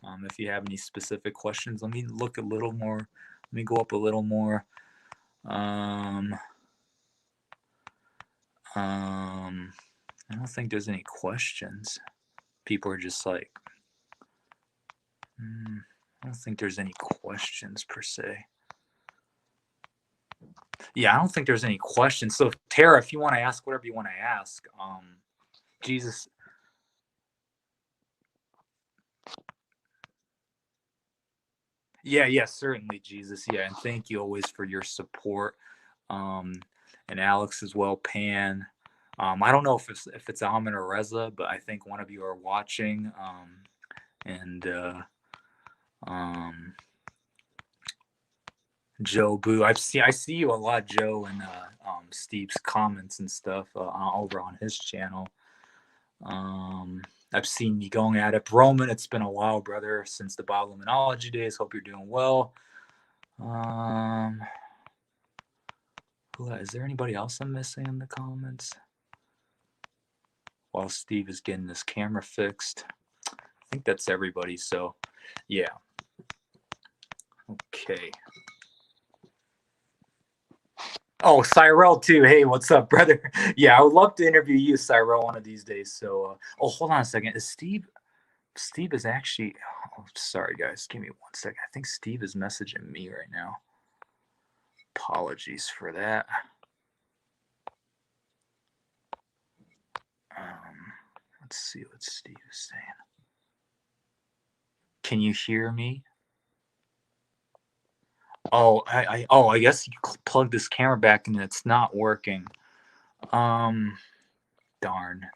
If you have any specific questions, let me look a little more. Let me go up a little more. I don't think there's any questions. People are just like, I don't think there's any questions per se. Yeah, I don't think there's any questions. So Tara, if you want to ask whatever you want to ask, Jesus. Yeah, certainly, Jesus. Yeah, and thank you always for your support. And Alex as well, Pan. I don't know if it's Ahmed or Reza, but I think one of you are watching. And Joe Boo. I see you a lot, Joe, and Steve's comments and stuff over on his channel. I've seen you going at it. Roman, it's been a while, brother, since the Bioluminology days. Hope you're doing well. Is there anybody else I'm missing in the comments? While Steve is getting this camera fixed. I think that's everybody. So, yeah. Okay. Oh, Cyrell too. Hey, what's up, brother? Yeah, I would love to interview you, Cyrell, one of these days. So, hold on a second. Is Steve is actually. Oh, sorry, guys. Give me 1 second. I think Steve is messaging me right now. Apologies for that. Let's see what Steve is saying. Can you hear me? Oh, I guess you plug this camera back and it's not working. Darn,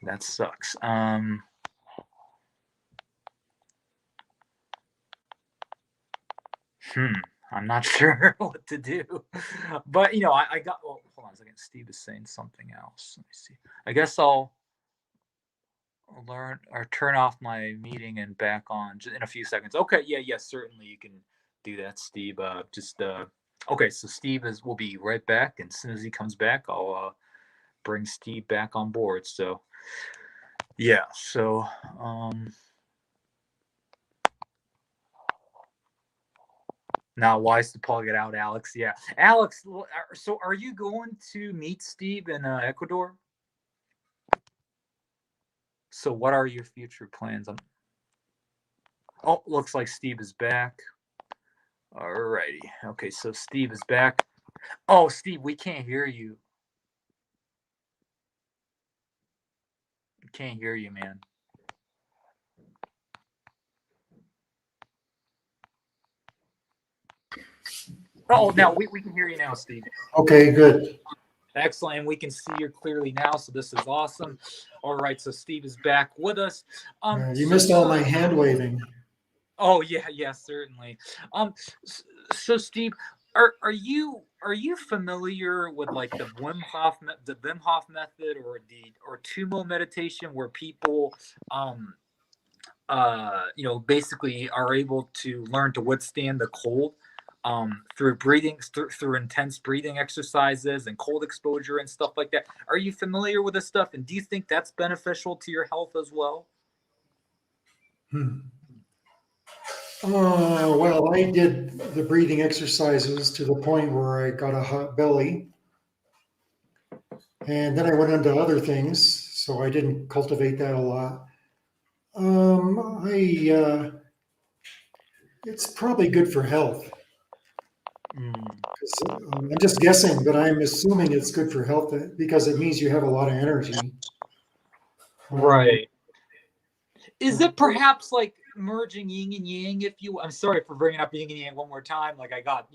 that sucks. I'm not sure what to do. But I got. Hold on a second. Steve is saying something else. Let me see. I guess I'll learn or turn off my meeting and back on in a few seconds. Okay, yeah, certainly you can do that, Steve. Okay, so Steve will be right back, and as soon as he comes back, I'll bring Steve back on board. So yeah, so now wise to plug it out, Alex. Yeah, Alex. So are you going to meet Steve in Ecuador? So what are your future plans? Oh, looks like Steve is back. Alrighty. Okay, so Steve is back. Oh, Steve, we can't hear you. We can't hear you, man. Oh, now we can hear you now, Steve. Okay, good. Excellent. We can see you clearly now, so this is awesome. All right, so Steve is back with us. You missed all my hand waving. Oh yeah, certainly. So Steve, are you familiar with like the Wim Hof method or Tumo meditation, where people basically are able to learn to withstand the cold through breathing, through intense breathing exercises and cold exposure and stuff like that? Are you familiar with this stuff, and do you think that's beneficial to your health as well? Well, I did the breathing exercises to the point where I got a hot belly. And then I went into other things, so I didn't cultivate that a lot. It's probably good for health. I'm just guessing, but I'm assuming it's good for health because it means you have a lot of energy. Right. Is it perhaps like merging yin and yang? I'm sorry for bringing up yin and yang one more time. Like I got,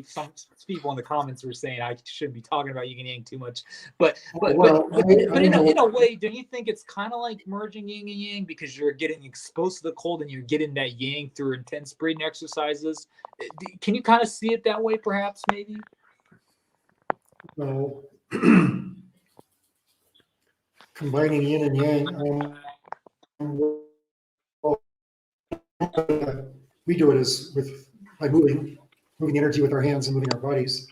some people in the comments were saying I shouldn't be talking about yin and yang too much, but in a way, don't you think it's kind of like merging yin and yang, because you're getting exposed to the cold and you're getting that yang through intense breathing exercises? Can you kind of see it that way, perhaps, maybe? No. Combining yin and yang. We do it by moving energy with our hands and moving our bodies.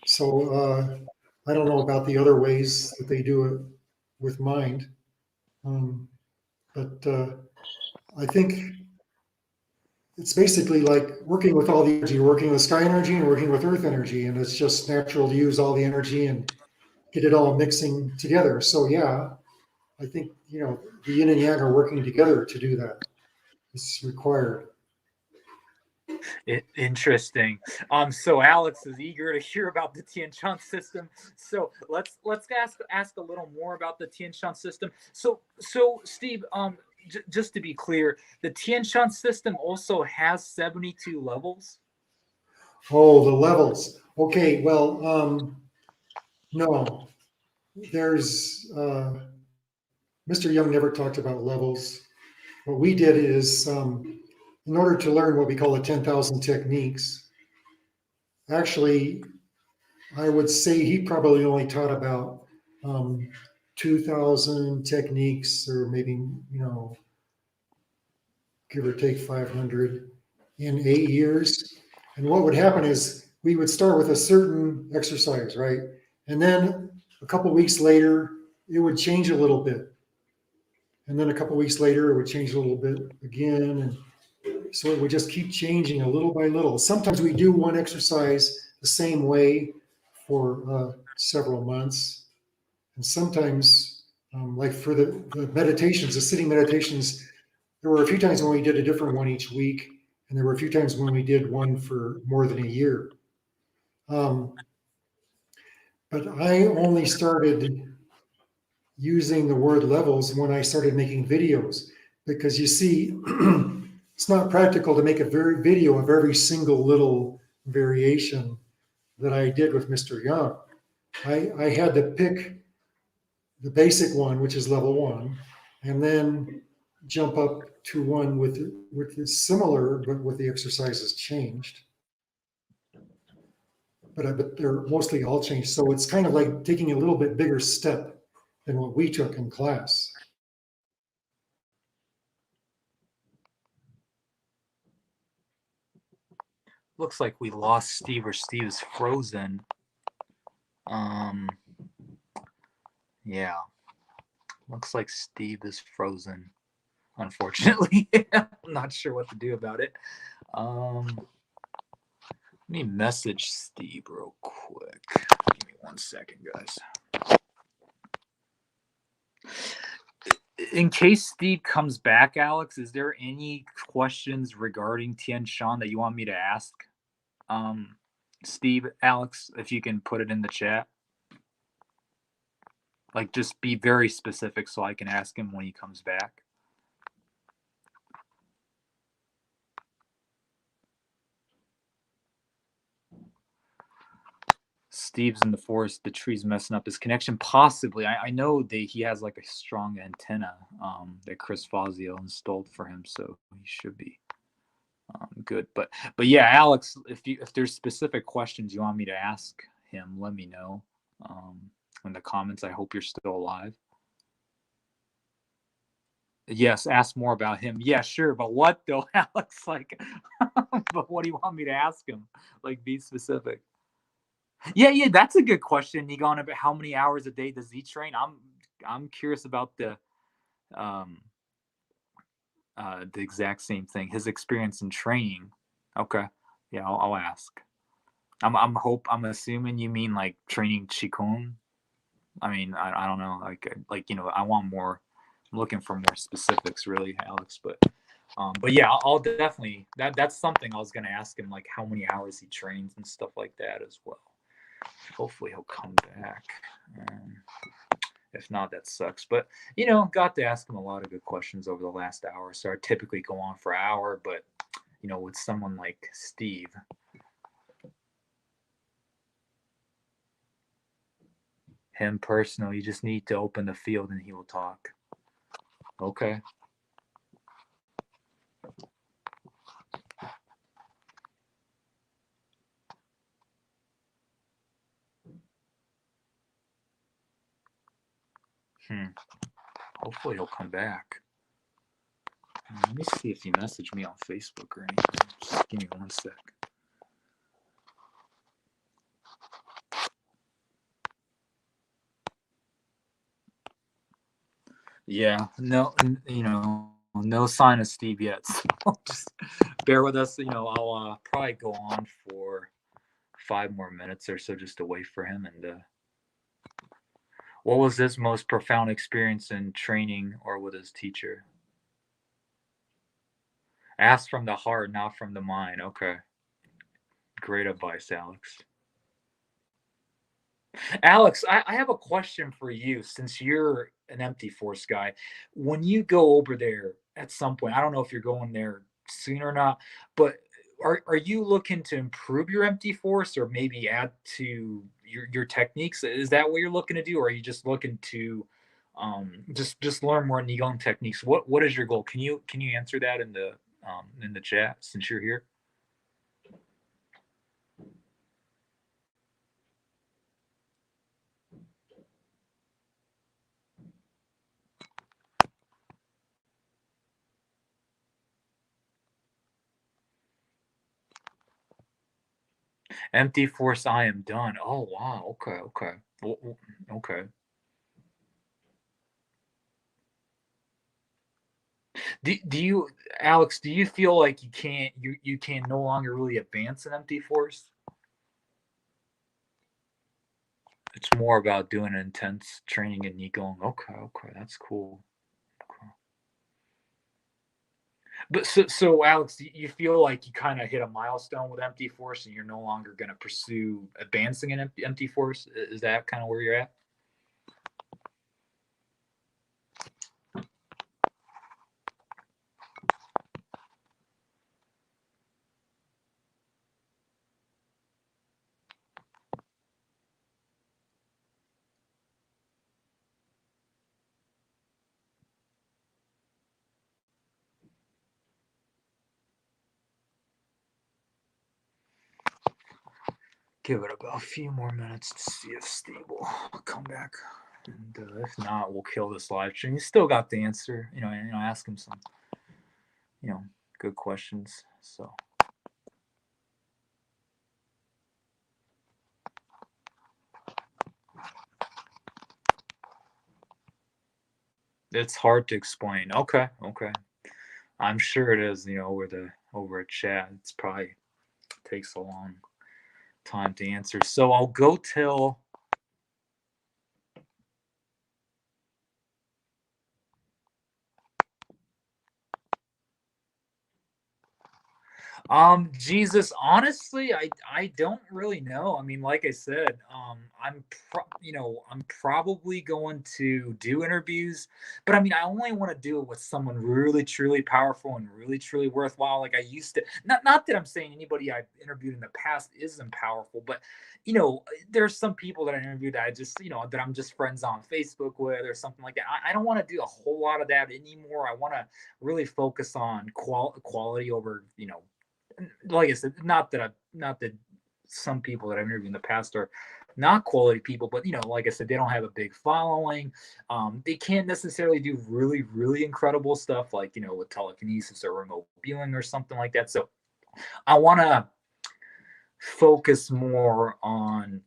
So I don't know about the other ways that they do it with mind, but I think it's basically like working with all the energy, working with sky energy and working with earth energy, and it's just natural to use all the energy and get it all mixing together. So yeah, I think the yin and yang are working together to do that. It's required. Interesting. So Alex is eager to hear about the Tian Shan system. So let's ask a little more about the Tian Shan system. So Steve, just to be clear, the Tian Shan system also has 72 levels. Oh, the levels. Okay, well, no, there's Mr. Young never talked about levels. What we did is, in order to learn what we call the 10,000 techniques, actually, I would say he probably only taught about 2,000 techniques, or maybe, give or take 500 in 8 years. And what would happen is we would start with a certain exercise, right? And then a couple weeks later, it would change a little bit. And then a couple weeks later, it would change a little bit again. And so it would just keep changing a little by little. Sometimes we do one exercise the same way for several months. And sometimes, like for the meditations, the sitting meditations, there were a few times when we did a different one each week. And there were a few times when we did one for more than a year. But I only started using the word levels when I started making videos, because you see, it's not practical to make a video of every single little variation that I did with Mr. Young. I had to pick the basic one, which is level 1, and then jump up to one with similar, but with the exercises changed. But they're mostly all changed. So it's kind of like taking a little bit bigger step than what we took in class. looks like we lost Steve, or Steve is frozen. Yeah, looks like Steve is frozen, unfortunately. I'm not sure what to do about it. Let me message Steve real quick. Give me 1 second, guys. In case Steve comes back, Alex, is there any questions regarding Tian Shan that you want me to ask? Steve, Alex, if you can put it in the chat. Like, just be very specific so I can ask him when he comes back. Steve's in the forest. The tree's messing up his connection. Possibly. I know that he has like a strong antenna that Chris Fazio installed for him, so he should be good. But yeah, Alex, if there's specific questions you want me to ask him, let me know in the comments. I hope you're still alive. Yes, ask more about him. Yeah, sure. But what though, Alex? Like, but what do you want me to ask him? Like, be specific. Yeah, that's a good question, Nigon. About how many hours a day does he train? I'm curious about the exact same thing. His experience in training. Okay, yeah, I'll ask. I'm assuming you mean like training qigong. I mean, I don't know. Like I want more. I'm looking for more specifics, really, Alex. But yeah, I'll definitely that's something I was gonna ask him, like how many hours he trains and stuff like that as well. Hopefully he'll come back. If not, that sucks. But got to ask him a lot of good questions over the last hour. So I typically go on for an hour, but with someone like Steve, him personally, you just need to open the field and he will talk. Okay. Hopefully he'll come back. Let me see if he messaged me on Facebook or anything. Just give me 1 sec. Yeah, no, no sign of Steve yet. So just bear with us. I'll probably go on for 5 more minutes or so just to wait for him. And what was his most profound experience in training or with his teacher? Ask from the heart, not from the mind. Okay. Great advice, Alex. Alex, I have a question for you since you're an empty force guy. When you go over there at some point, I don't know if you're going there soon or not, but are you looking to improve your empty force or maybe add to your techniques? Is that what you're looking to do, or are you just looking to just learn more Nigong techniques? What is your goal? Can you answer that in the chat since you're here? Empty force, I am done. Oh wow. Okay. Okay. Do you, Alex? Do you feel like you can no longer really advance an empty force? It's more about doing intense training in Nigong. Okay, that's cool. Okay. But so Alex, do you feel like you kind of hit a milestone with empty force, and you're no longer going to pursue advancing an empty force? Is that kind of where you're at? Give it about a few more minutes to see if Steve will come back. And if not, we'll kill this live stream. You still got the answer. Ask him some, good questions. So It's hard to explain. Okay, okay. I'm sure it is. Over a chat, it's probably takes a long time to answer. So I'll go till. Jesus, honestly, I don't really know. I mean, like I said, I'm probably going to do interviews, but I mean, I only want to do it with someone really truly powerful and really truly worthwhile. Like I used to. Not that I'm saying anybody I've interviewed in the past isn't powerful, but there's some people that I interviewed that I just, that I'm just friends on Facebook with or something like that. I don't want to do a whole lot of that anymore. I want to really focus on quality over, like I said, not that some people that I've interviewed in the past are not quality people, but like I said, they don't have a big following. They can't necessarily do really, really incredible stuff like with telekinesis or remote viewing or something like that. So I want to focus more on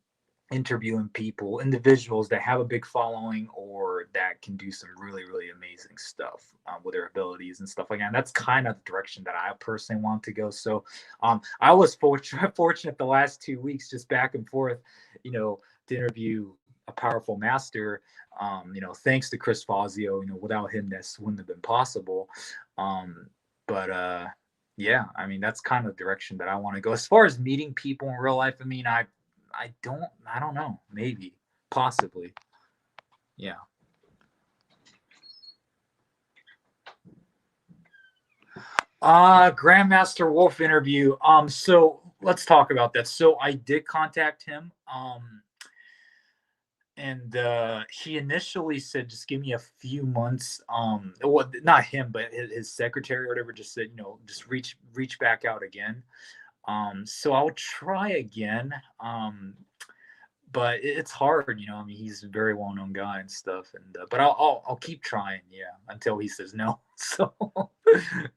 interviewing people, individuals that have a big following or that can do some really, really amazing stuff with their abilities and stuff like that. And that's kind of the direction that I personally want to go. So I was fortunate the last 2 weeks, just back and forth, to interview a powerful master. Thanks to Chris Fazio, without him, this wouldn't have been possible. But yeah, I mean, that's kind of the direction that I want to go. As far as meeting people in real life, I mean, I don't know. Maybe, possibly. Yeah. Grandmaster Wolf interview. So let's talk about that. So I did contact him. And he initially said, just give me a few months. Well, not him, but his secretary or whatever just said, just reach back out again. So I'll try again. But it's hard, I mean, he's a very well-known guy and stuff, and but I'll keep trying, yeah, until he says no. So,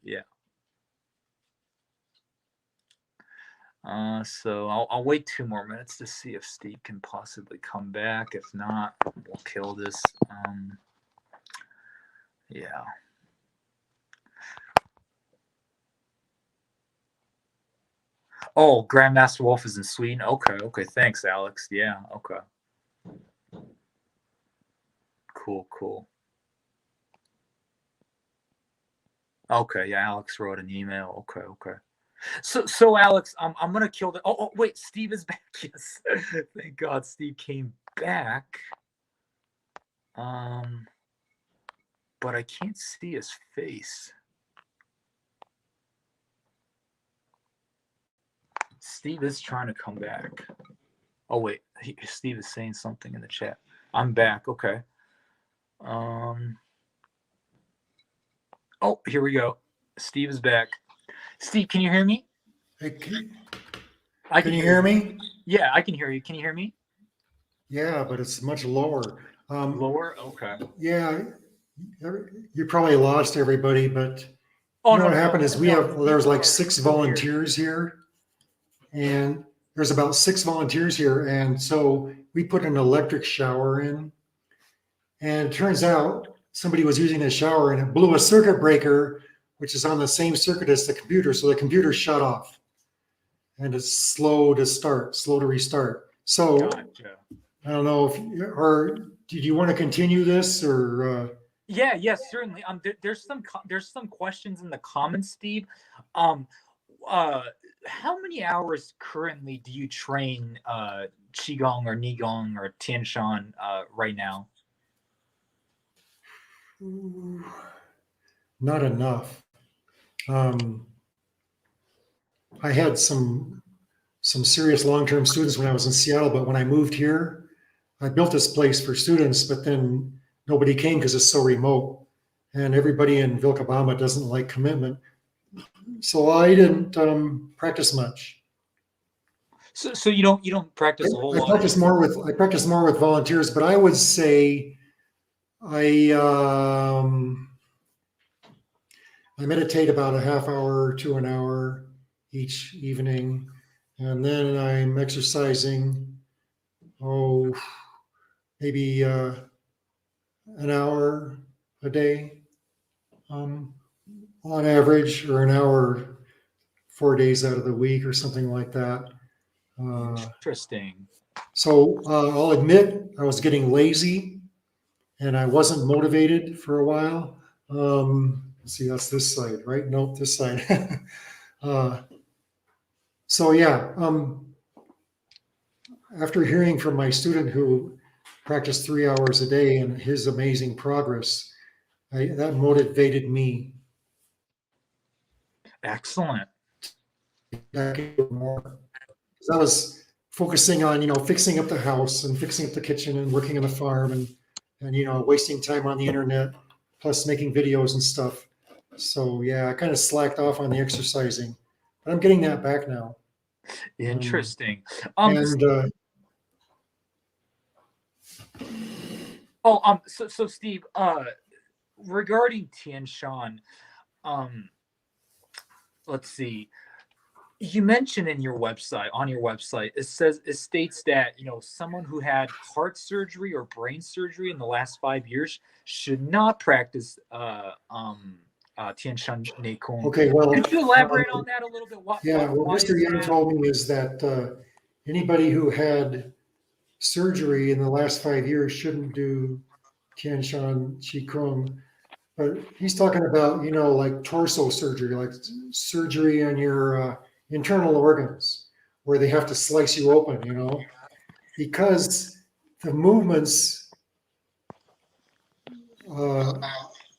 yeah. So I'll wait 2 more minutes to see if Steve can possibly come back. If not, we'll kill this. Yeah. Oh, Grandmaster Wolf is in Sweden. Okay, okay. Thanks, Alex. Yeah. Okay. Cool, cool. Okay, yeah. Alex wrote an email. Okay, okay. So Alex, I'm gonna kill the. Oh, wait, Steve is back. Yes, thank God Steve came back. But I can't see his face. Steve is trying to come back. Oh wait, Steve is saying something in the chat. I'm back. Okay. Oh, here we go. Steve is back. Steve, can you hear me? Hey, I can you hear me? Yeah, I can hear you. Can you hear me? Yeah, but it's much lower. Lower? Okay. Yeah, you probably lost everybody, but Oh, what no, happened is there's like six still here. volunteers here, and there's about 6 volunteers here, and so we put an electric shower in, and it turns out somebody was using the shower and it blew a circuit breaker, which is on the same circuit as the computer, so the computer shut off, and it's slow to restart. So Gotcha. I don't know or did you want to continue this or? Yeah, certainly. There's some questions in the comments, Steve. Uh, how many hours currently do you train qigong or nigong or tianshan right now? Not enough. I had some serious long-term students when I was in Seattle, but when I moved here, I built this place for students, but then nobody came because it's so remote, and everybody in Vilcabamba doesn't like commitment. So I didn't practice much. So you don't practice a whole lot. I practice more with volunteers, but I would say I I meditate about a half hour to an hour each evening, and then I'm exercising, maybe an hour a day, um, on average, or an hour 4 days out of the week or something like that. Interesting. So I'll admit I was getting lazy and I wasn't motivated for a while. Let's see, that's this side, right? Nope, this side. So yeah, after hearing from my student who practiced 3 hours a day and his amazing progress, that motivated me Excellent. back more. 'Cause I was focusing on, fixing up the house and fixing up the kitchen and working on the farm and wasting time on the internet, plus making videos and stuff. So yeah, I kind of slacked off on the exercising, but I'm getting that back now. Interesting. And So Steve, regarding Tian Shan, let's see. You mentioned on your website, it states that someone who had heart surgery or brain surgery in the last 5 years should not practice Tian Shan Nei Kung. okay, well, Could you elaborate on that a little bit? what Mr. Young told me is that anybody who had surgery in the last 5 years shouldn't do Tian Shan Qigong. But he's talking about, like torso surgery, like surgery on your internal organs, where they have to slice you open, because the movements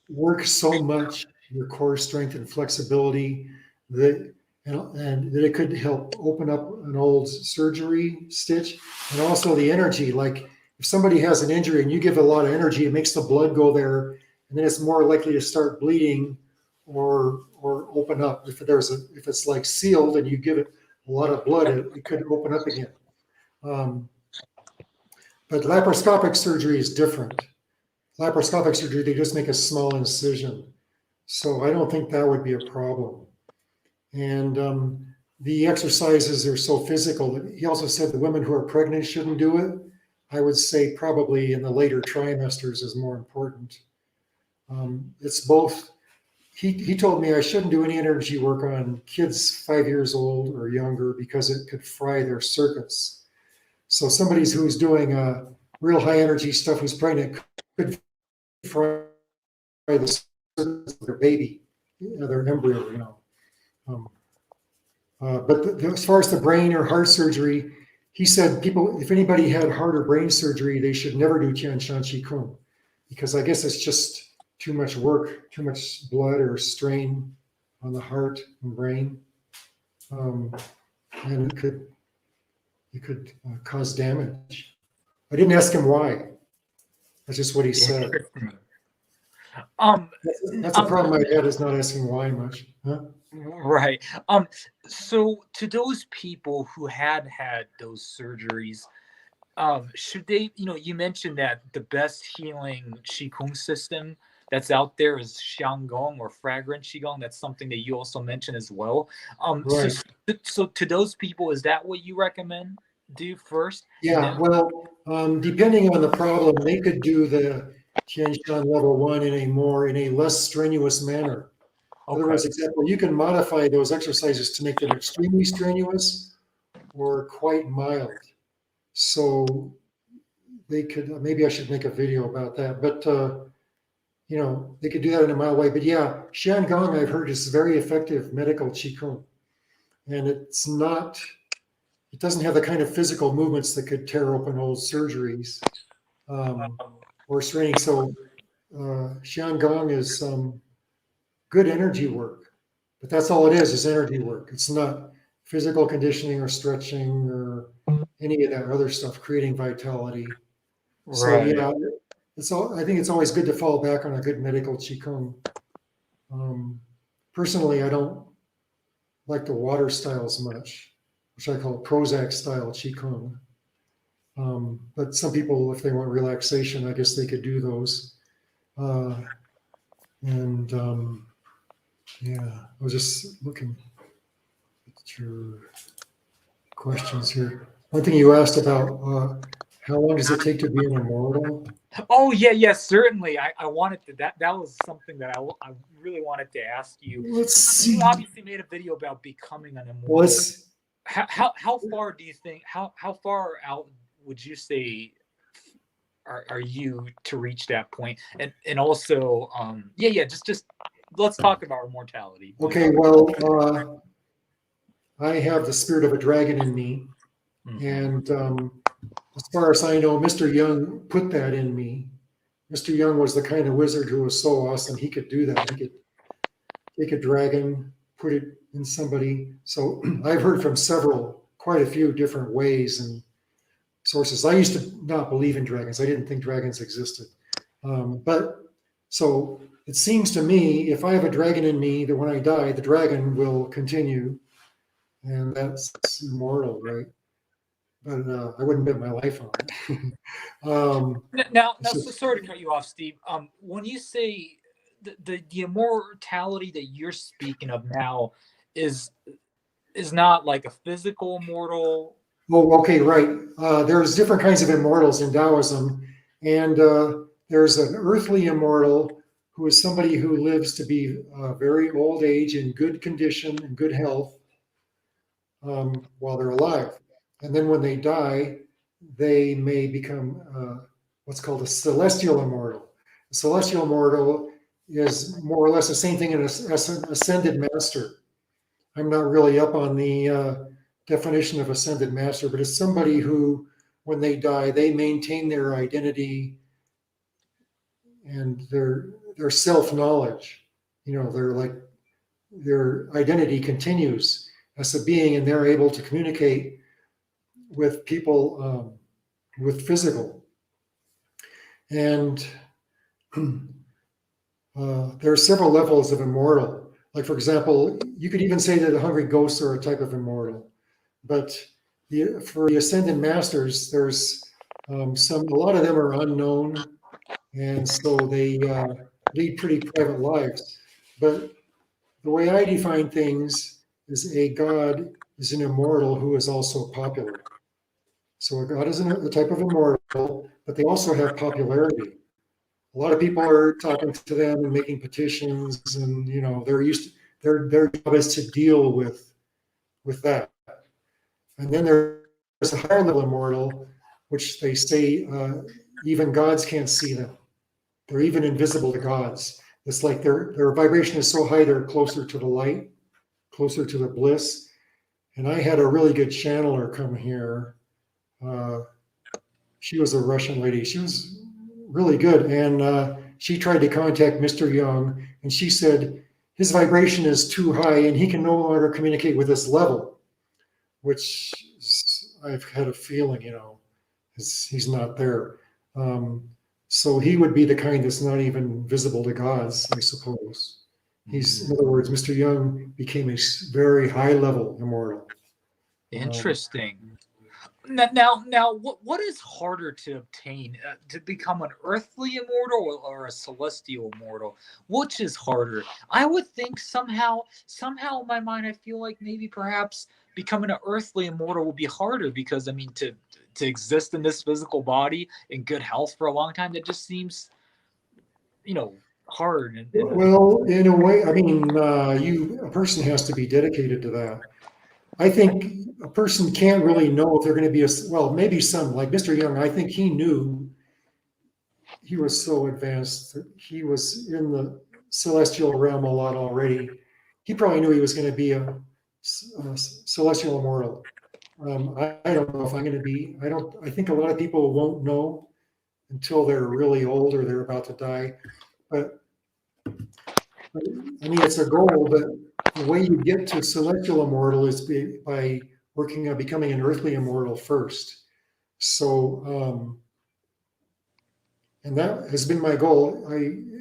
work so much, your core strength and flexibility, that and that it could help open up an old surgery stitch, and also the energy. Like if somebody has an injury and you give a lot of energy, it makes the blood go there, and then it's more likely to start bleeding or open up. If it's like sealed and you give it a lot of blood, it could open up again. But laparoscopic surgery is different. Laparoscopic surgery, they just make a small incision. So I don't think that would be a problem. And the exercises are so physical that he also said the women who are pregnant shouldn't do it. I would say probably in the later trimesters is more important. It's both. He told me I shouldn't do any energy work on kids 5 years old or younger because it could fry their circuits. So somebody who's doing real high energy stuff who's pregnant could fry the circuits of their baby, their embryo, But as far as the brain or heart surgery, he said if anybody had heart or brain surgery, they should never do Tian Shan Qigong, because I guess it's just too much work, too much blood or strain on the heart and brain, and it could cause damage. I didn't ask him why. That's just what he said. That's a problem I had, is not asking why much. Huh? Right. So to those people who had those surgeries, should they, you mentioned that the best healing Qigong system that's out there is Xianggong or fragrant Qigong. That's something that you also mentioned as well. Right. So to those people, is that what you recommend do first? Yeah, well, depending on the problem, they could do the Tian Shan level 1 in a less strenuous manner. In other words, example, you can modify those exercises to make them extremely strenuous or quite mild. So they could, maybe I should make a video about that, but they could do that in a mild way. But yeah, Xianggong, I've heard, is very effective medical Qigong. And it doesn't have the kind of physical movements that could tear open old surgeries or straining. So Xianggong is good energy work, but that's all it is energy work. It's not physical conditioning or stretching or any of that other stuff, creating vitality. Right. So yeah, I think it's always good to fall back on a good medical Qigong. Personally, I don't like the water styles much, which I call Prozac style Qigong. But some people, if they want relaxation, I guess they could do those. Yeah, I was just looking at your questions here. One thing you asked about How long does it take to be an immortal? Oh yeah, certainly. I wanted to that was something that I really wanted to ask you. Let's You see. obviously made a video about becoming an Well, immortal. How far do you think how far out would you say are you to reach that point? And also just let's talk about immortality. okay, well, I have the spirit of a dragon in me, Mhm. and as far as I know, Mr. Young put that in me. Mr. Young was the kind of wizard who was so awesome. He could do that. He could take a dragon, put it in somebody. So I've heard from quite a few different ways and sources. I used to not believe in dragons. I didn't think dragons existed. But so it seems to me, if I have a dragon in me, that when I die, the dragon will continue, and that's immortal, right? But I wouldn't bet my life on it. Now, so so sorry to cut you off, Steve. When you say the immortality that you're speaking of now is is not like a physical immortal. Oh, okay, right. There's different kinds of immortals in Taoism, and there's an earthly immortal who is somebody who lives to be very old age in good condition and good health while they're alive. And then when they die, they may become what's called a celestial immortal. A celestial immortal is more or less the same thing as an ascended master. I'm not really up on the definition of ascended master, but it's somebody who, when they die, they maintain their identity and their self knowledge. You know, they're like their identity continues as a being, and they're able to communicate with people with physical. And there are several levels of immortal. Like, for example, you could even say that the hungry ghosts are a type of immortal. But for the ascended masters, there's a lot of them are unknown, and so they lead pretty private lives. But the way I define things is a god is an immortal who is also popular. So a god is a type of immortal, but they also have popularity. A lot of people are talking to them and making petitions, and they're used to, their job is to deal with that. And then there's a higher level immortal, which they say even gods can't see them. They're even invisible to gods. It's like their vibration is so high, they're closer to the light, closer to the bliss. And I had a really good channeler come here. Uh, she was a Russian lady. She was really good. And she tried to contact Mr. Young, and she said his vibration is too high and he can no longer communicate with this level, which I've had a feeling, he's not there. So he would be the kind that's not even visible to gods, I suppose. In other words, Mr. Young became a very high level immortal. Interesting. Now, what is harder to obtain? To become an earthly immortal or a celestial immortal? Which is harder? I would think somehow in my mind, I feel like maybe perhaps becoming an earthly immortal would be harder because I mean to exist in this physical body in good health for a long time, that just seems hard. Well, in a way, I mean, a person has to be dedicated to that. I think a person can't really know if they're going to be well, maybe some, like Mr. Young, I think he knew he was so advanced that he was in the celestial realm a lot already. He probably knew he was going to be a celestial immortal. I don't know if I'm going to be, I think a lot of people won't know until they're really old or they're about to die. But I mean, it's a goal, but the way you get to celestial immortal is by working on becoming an earthly immortal first. So, and that has been my goal.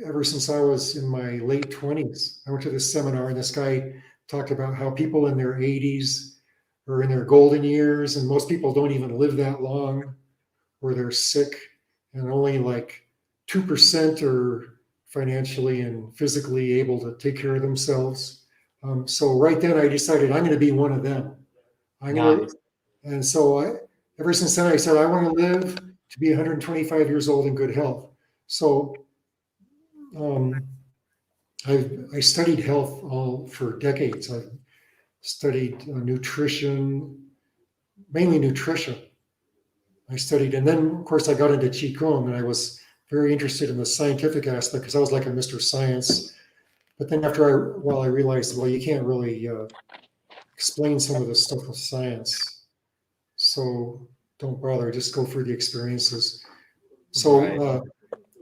Ever since I was in my late 20s, I went to this seminar, and this guy talked about how people in their 80s are in their golden years, and most people don't even live that long, or they're sick, and only like 2% are financially and physically able to take care of themselves. So right then I decided I'm going to be one of them. I'm going to, Nice. and so ever since then I said I want to live to be 125 years old in good health. So I studied health all for decades. I've studied nutrition, mainly nutrition. I studied, and then of course I got into Qigong, and I was very interested in the scientific aspect because I was like a Mr. Science. But then after I realized, well, you can't really explain some of this stuff with science. So don't bother, just go for the experiences. So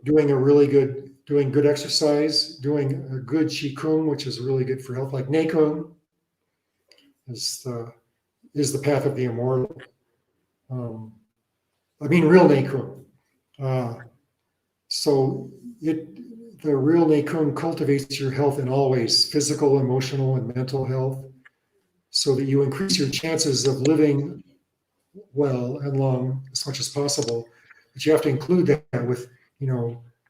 doing good exercise, doing a good Qigong, which is really good for health, like Nei Kung is the path of the immortal. Real Nei Kung. The real Nei Kung cultivates your health in all ways, physical, emotional, and mental health, so that you increase your chances of living well and long as much as possible. But you have to include that with,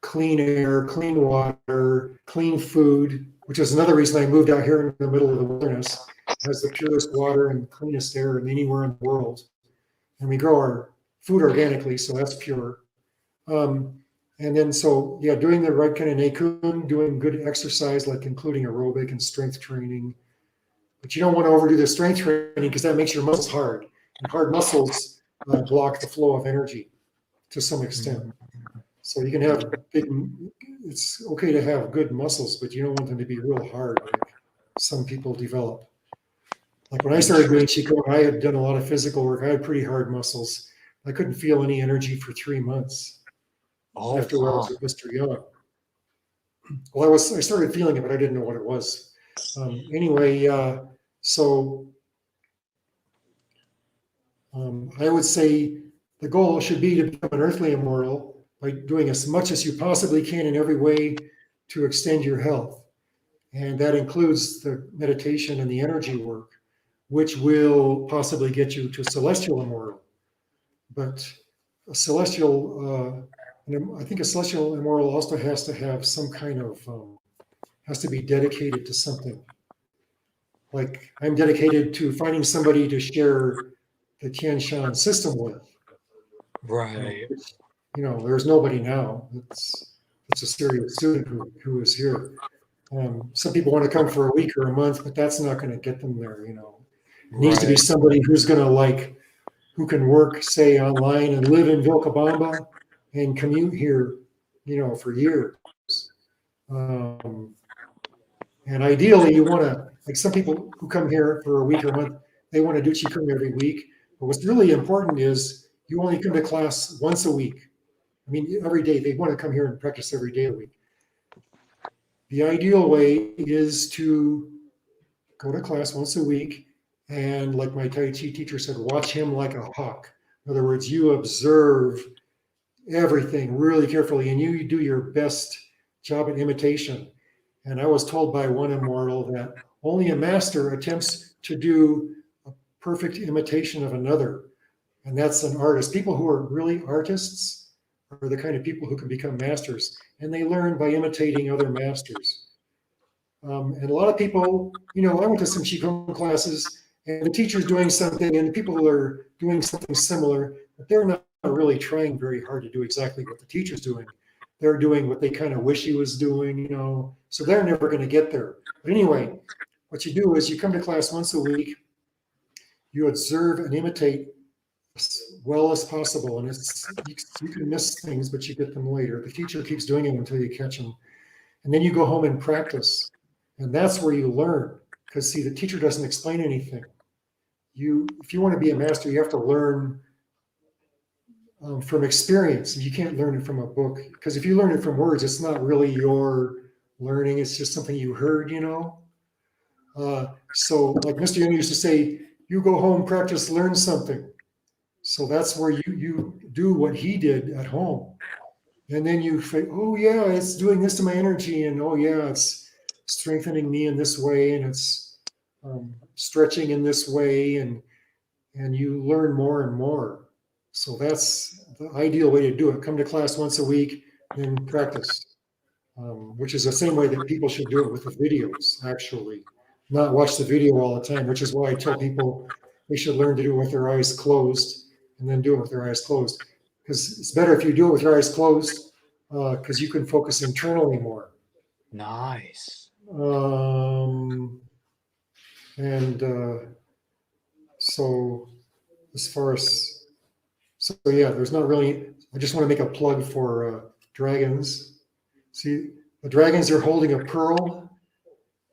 clean air, clean water, clean food, which is another reason I moved out here in the middle of the wilderness. It has the purest water and cleanest air than anywhere in the world. And we grow our food organically, so that's pure. Doing the right kind of Nei Kung, doing good exercise, like including aerobic and strength training. But you don't want to overdo the strength training because that makes your muscles hard. And hard muscles block the flow of energy to some extent. So you can have it's okay to have good muscles, but you don't want them to be real hard like some people develop. Like when I started doing Qigong, I had done a lot of physical work. I had pretty hard muscles. I couldn't feel any energy for 3 months after I was with Mr. Young. Well, I started feeling it, but I didn't know what it was. I would say the goal should be to become an earthly immortal by doing as much as you possibly can in every way to extend your health. And that includes the meditation and the energy work, which will possibly get you to celestial immortal. But I think a celestial immoral also has to have some kind of, has to be dedicated to something. Like I'm dedicated to finding somebody to share the Tian Shan system with. Right. There's nobody now. It's a serious student who is here. Some people want to come for a week or a month, but that's not going to get them there. It needs to be somebody who's going to who can work, say, online and live in Vilcabamba and commute here, for years. And ideally, you want to, like some people who come here for a week or a month, they want to do Qigong every week. But what's really important is you only come to class once a week. Every day. They want to come here and practice every day a week. The ideal way is to go to class once a week. And like my Tai Chi teacher said, watch him like a hawk. In other words, you observe everything really carefully and you do your best job at imitation. And I was told by one immortal that only a master attempts to do a perfect imitation of another. And that's an artist. People who are really artists are the kind of people who can become masters. And they learn by imitating other masters. And a lot of people, I went to some Qigong classes and the teacher's doing something and the people are doing something similar, but they're not really trying very hard to do exactly what the teacher's doing. They're doing what they kind of wish he was doing, so they're never going to get there. But anyway, what you do is you come to class once a week, you observe and imitate as well as possible. And you can miss things, but you get them later. The teacher keeps doing it until you catch them. And then you go home and practice. And that's where you learn. Because see, the teacher doesn't explain anything. If you want to be a master, you have to learn from experience. You can't learn it from a book. Because if you learn it from words, it's not really your learning. It's just something you heard, So like Mr. Young used to say, you go home, practice, learn something. So that's where you do what he did at home. And then you say, oh yeah, it's doing this to my energy. And oh yeah, it's strengthening me in this way. And it's stretching in this way. And you learn more and more. So that's the ideal way to do it. Come to class once a week and practice, which is the same way that people should do it with the videos, actually. Not watch the video all the time, which is why I tell people they should learn to do it with their eyes closed and then do it with their eyes closed. because it's better if you do it with your eyes closed, because you can focus internally more. Nice. And so as far as, so yeah, there's not really, I just want to make a plug for dragons. See, the dragons are holding a pearl.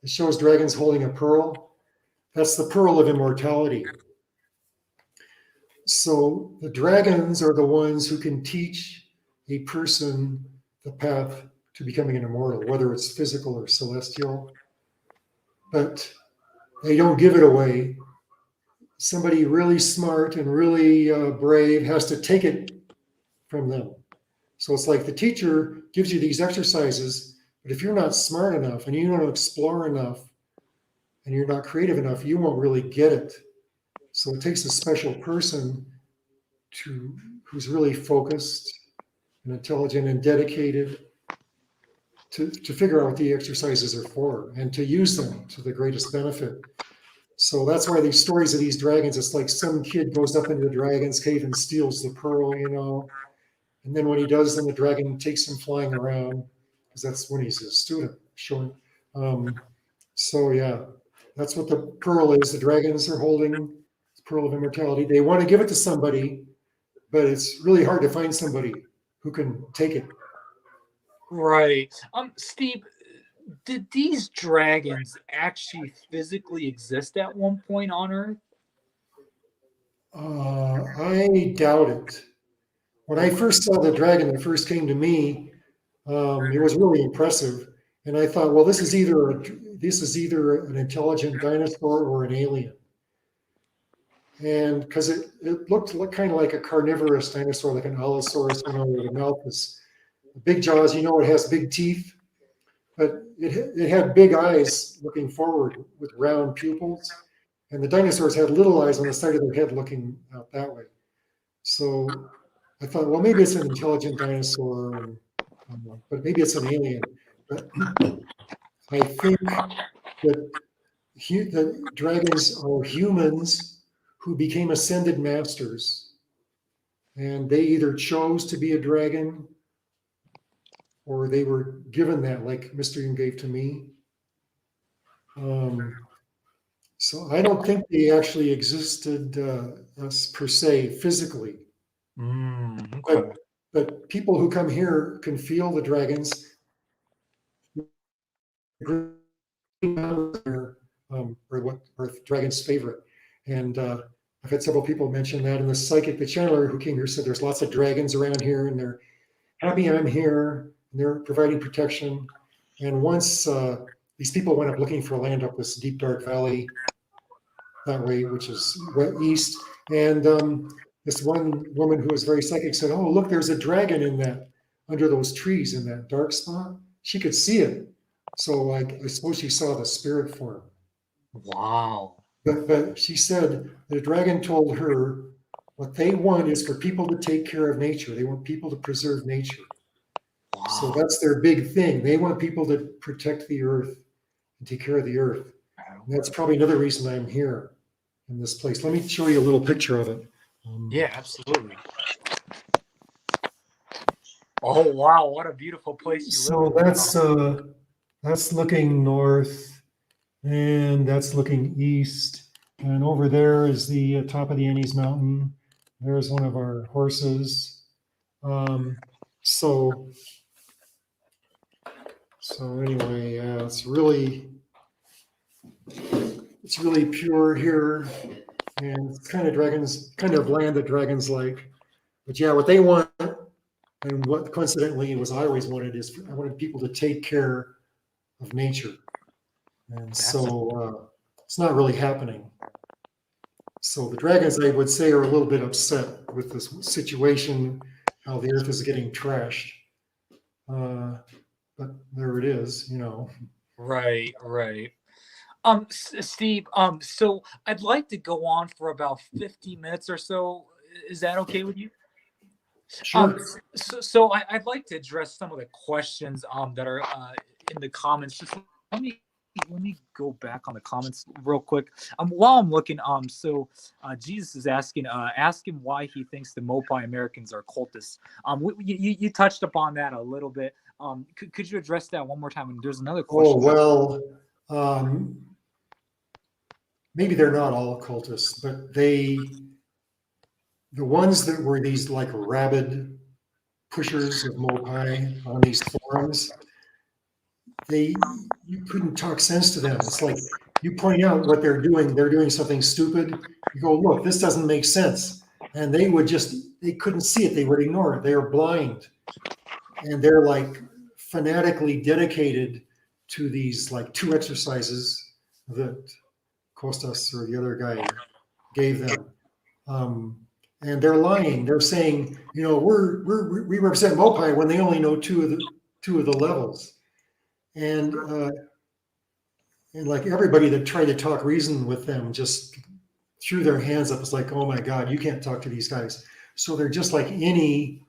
It shows dragons holding a pearl. That's the pearl of immortality. So the dragons are the ones who can teach a person the path to becoming an immortal, whether it's physical or celestial. But they don't give it away. Somebody really smart and really brave has to take it from them. So it's like the teacher gives you these exercises, but if you're not smart enough and you don't explore enough and you're not creative enough, you won't really get it. So it takes a special person who's really focused and intelligent and dedicated to figure out what the exercises are for and to use them to the greatest benefit. So that's why these stories of these dragons, it's like some kid goes up into the dragon's cave and steals the pearl, and then when he does, then the dragon takes him flying around, because that's when he's a student, showing. So yeah, that's what the pearl is. The dragons are holding the pearl of immortality. They want to give it to somebody, but it's really hard to find somebody who can take it. Right. Steve, did these dragons actually physically exist at one point on Earth? I doubt it. When I Okay. first saw the dragon that first came to me, it was really impressive, and I thought, well, this is either an intelligent dinosaur or an alien, and because it looked kind of like a carnivorous dinosaur, like an allosaurus, where the mouth is big jaws. It has big teeth, but it had big eyes looking forward with round pupils, and the dinosaurs had little eyes on the side of their head looking out that way. So I thought, well, maybe it's an intelligent dinosaur, but maybe it's an alien. But I think that the dragons are humans who became ascended masters, and they either chose to be a dragon or they were given that, like Mr. Yoon gave to me. So I don't think they actually existed per se physically, Okay. but people who come here can feel the dragons. Or what are dragon's favorite. And I've had several people mention that. And the psychic, the channeler who came here said there's lots of dragons around here and they're happy I'm here and they're providing protection. And once these people went up looking for land up this deep, dark valley that way, which is east. And this one woman who was very psychic said, oh, look, there's a dragon in that, under those trees in that dark spot. She could see it. So I suppose she saw the spirit form. Wow. But she said the dragon told her what they want is for people to take care of nature. They want people to preserve nature. So Wow. that's their big thing. They want people to protect the earth and take care of the earth. And that's probably another reason I'm here in this place. Let me show you a little picture of it. Yeah, absolutely. Oh wow, what a beautiful place you live So that's looking north, and that's looking east. And over there is the top of the Andes Mountain. There's one of our horses. So anyway, it's really pure here, and it's kind of land that dragons like. But yeah, what they want, and what coincidentally was I always wanted, is I wanted people to take care of nature, and so it's not really happening. So the dragons, I would say, are a little bit upset with this situation, how the earth is getting trashed. But there it is. Right, right. Steve, so I'd like to go on for about 50 minutes or so. Is that okay with you? Sure. So I'd like to address some of the questions that are in the comments. Just let me me go back on the comments real quick. While I'm looking, so Jesus is asking, ask him why he thinks the Mopai Americans are cultists. You touched upon that a little bit. Could you address that one more time? And there's another question. Oh, well, maybe they're not all cultists, but the ones that were these like rabid pushers of Mopai on these forums, you couldn't talk sense to them. It's like you point out what they're doing something stupid. You go, look, this doesn't make sense. And they couldn't see it. They would ignore it. They are blind. And they're like fanatically dedicated to these like 2 exercises that Costas or the other guy gave them. And they're lying. They're saying, we represent Mopai when they only know two of the levels. And like everybody that tried to talk reason with them just threw their hands up. It's like, oh my God, you can't talk to these guys. So they're just like any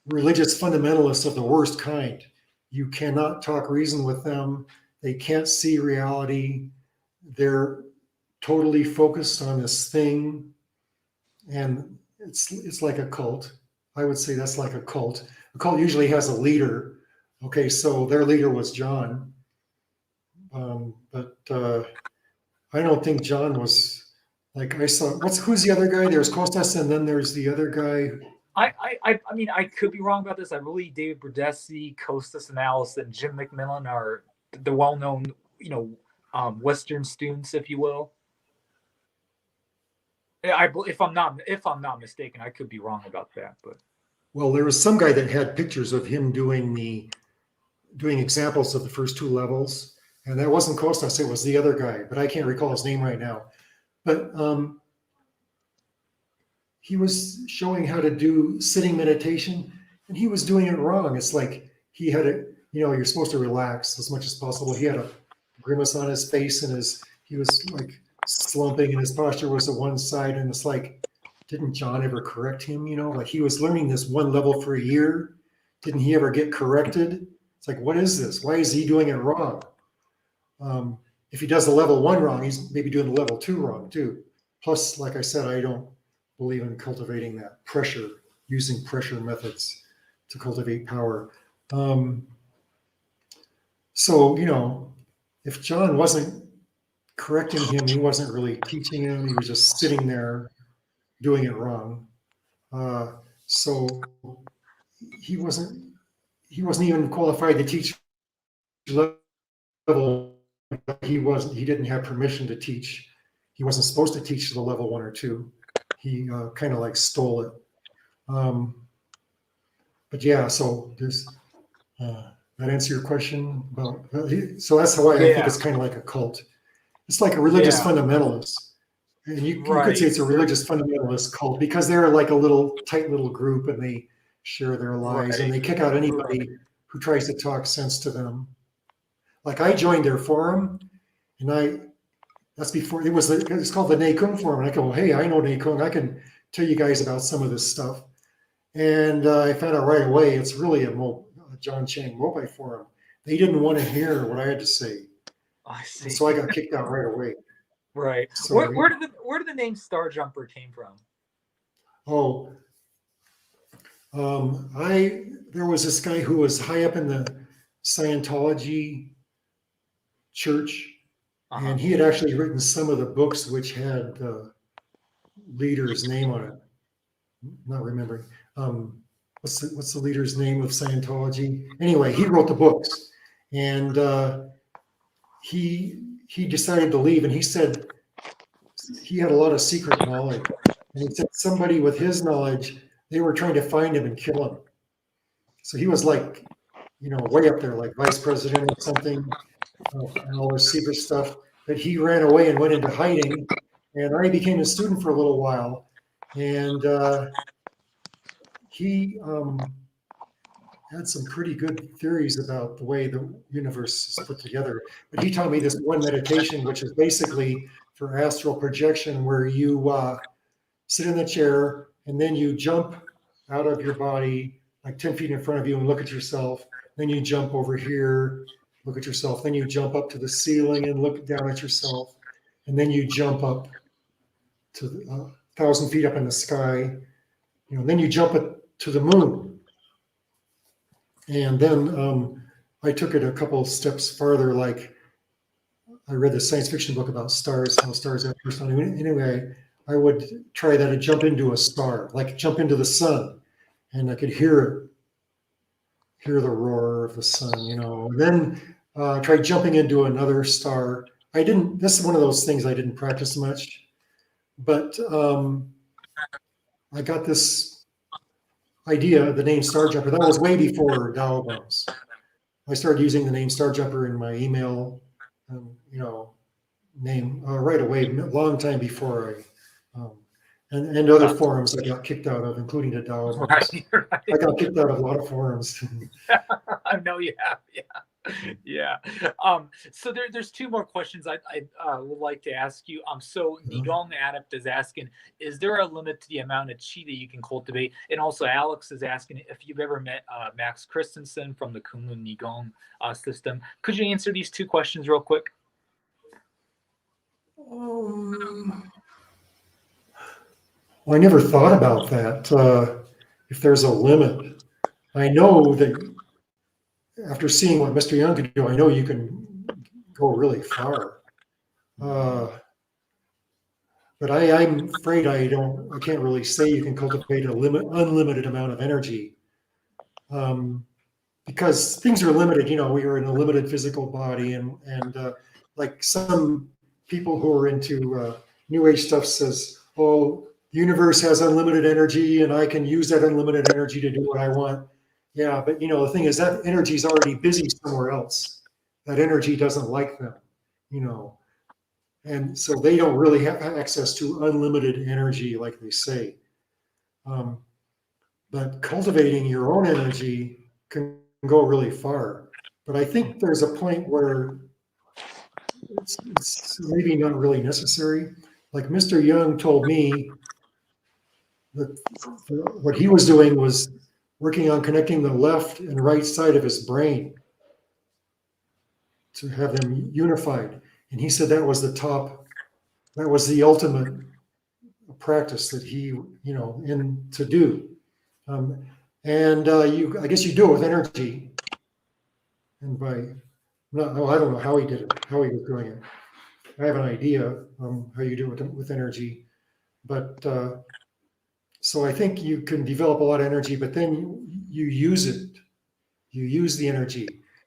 religious fundamentalists of the worst kind. You cannot talk reason with them. They can't see reality. They're totally focused on this thing. And it's like a cult. I would say that's like a cult. A cult usually has a leader. Okay, so their leader was John. But I don't think John was like, I saw, who's the other guy? There's Costas, and then there's the other guy. I mean, I could be wrong about this. I believe David Berdesi, Costas and Allison, Jim McMillan are the well-known, Western students, if you will. If I'm not mistaken, I could be wrong about that. But well, there was some guy that had pictures of him doing examples of the first 2 levels, and that wasn't Costas. It was the other guy, but I can't recall his name right now. But he was showing how to do sitting meditation, and he was doing it wrong. It's like he had you're supposed to relax as much as possible. He had a grimace on his face, and he was like slumping, and his posture was to one side. And it's like, didn't John ever correct him? Like he was learning this one level for a year. Didn't he ever get corrected? It's like, what is this? Why is he doing it wrong? If he does the level 1 wrong, he's maybe doing the level 2 wrong too. Plus, like I said, I don't believe in cultivating that pressure, using pressure methods to cultivate power. So, if John wasn't correcting him, he wasn't really teaching him. He was just sitting there doing it wrong. So he wasn't even qualified to teach level. He didn't have permission to teach. He wasn't supposed to teach the level 1 or 2. He kind of like stole it. But yeah, so there's that answer your question about. So that's why I think it's kind of like a cult. It's like a religious fundamentalist, and you could say it's a religious fundamentalist cult because they're like a tight little group, and they share their lies, and they kick out anybody who tries to talk sense to them. Like I joined their forum, and that's before it's called the Nei Kung forum. And I go, hey, I know Nei Kung. I can tell you guys about some of this stuff. And I found out right away it's really a John Chang Mopai forum. They didn't want to hear what I had to say. I see. And so I got kicked out right away. Right. So, where did the name Star Jumper came from? Oh, there was this guy who was high up in the Scientology church, and he had actually written some of the books which had the leader's name on it. Not remembering. What's the leader's name of Scientology? Anyway, he wrote the books, and he decided to leave, and he said he had a lot of secret knowledge. And he said somebody with his knowledge, they were trying to find him and kill him. So he was like, way up there, like vice president or something, and all this secret stuff. But he ran away and went into hiding, and I became a student for a little while. And he had some pretty good theories about the way the universe is put together. But he taught me this one meditation, which is basically for astral projection, where you sit in the chair and then you jump out of your body like 10 feet in front of you and look at yourself. Then you jump over here look at yourself. Then you jump up to the ceiling and look down at yourself. And then you jump up to 1,000 feet up in the sky. Then you jump to the moon. And then I took it a couple steps farther. Like I read this science fiction book about stars, how stars have personality. Anyway, I would try that and jump into a star, like jump into the sun, and I could hear the roar of the sun. And then try jumping into another star. I didn't. This is one of those things I didn't practice much, but I got this idea, the name Star Jumper. That was way before Tao Bombs. I started using the name Star Jumper in my email, name right away, a long time before and other forums I got kicked out of, including the Tao Bombs. Right. I got kicked out of a lot of forums. I know you have. Yeah. So there's two more questions I would like to ask you. So Nigong Adept is asking, is there a limit to the amount of chi that you can cultivate? And also Alex is asking if you've ever met Max Christensen from the Kunlun Nigong system. Could you answer these two questions real quick? Well, I never thought about that. If there's a limit, I know that after seeing what Mr. Young could do, I know you can go really far. But I'm afraid I can't really say you can cultivate unlimited amount of energy. Because things are limited, we are in a limited physical body, and like some people who are into New Age stuff says, oh, the universe has unlimited energy and I can use that unlimited energy to do what I want. Yeah, but the thing is that energy is already busy somewhere else. That energy doesn't like them, and so they don't really have access to unlimited energy like they say. But cultivating your own energy can go really far. But I think there's a point where it's maybe not really necessary. Like Mr. Young told me that what he was doing was working on connecting the left and right side of his brain to have them unified. And he said that was the ultimate practice that he, in to do. I guess you do it with energy. And I don't know how he did it, how he was doing it. I have an idea how you do it with energy, but so I think you can develop a lot of energy, but then you use it. You use the energy,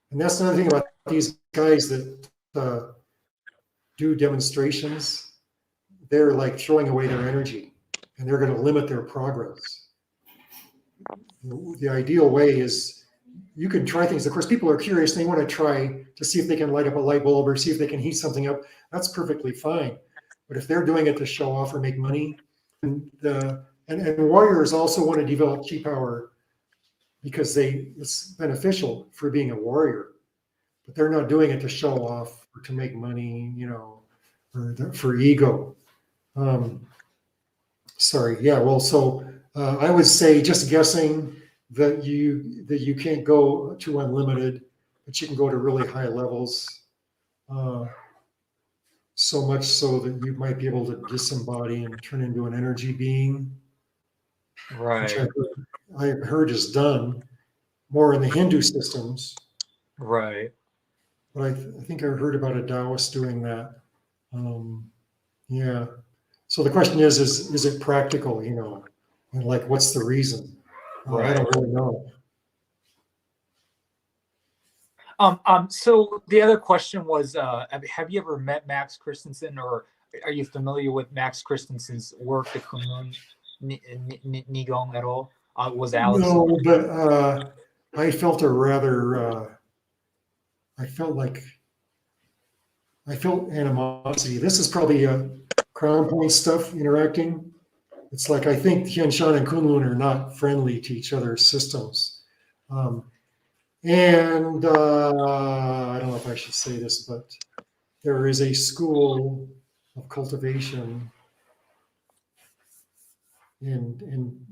and that's another thing about these guys that do demonstrations. They're like throwing away their energy, and they're going to limit their progress. The ideal way is you can try things. Of course, people are curious. They want to try to see if they can light up a light bulb or see if they can heat something up. That's perfectly fine. But if they're doing it to show off or make money, and warriors also want to develop chi power because it's beneficial for being a warrior. But they're not doing it to show off or to make money, or for ego. Sorry. Yeah. Well, so I would say, just guessing, that you can't go to unlimited, but you can go to really high levels. So much so that you might be able to disembody and turn into an energy being, Right. which I've heard is done more in the Hindu systems. Right. But I think I heard about a Taoist doing that. Yeah. So the question is it practical? And like, what's the reason? Right. I don't really know. So the other question was, have you ever met Max Christensen, or are you familiar with Max Christensen's work, the Kunlun Nigong, at all? Was Alex? No, but I felt I felt animosity. This is probably crown point stuff interacting. It's like I think Tianshan and Kunlun are not friendly to each other's systems. And I don't know if I should say this, but there is a school of cultivation in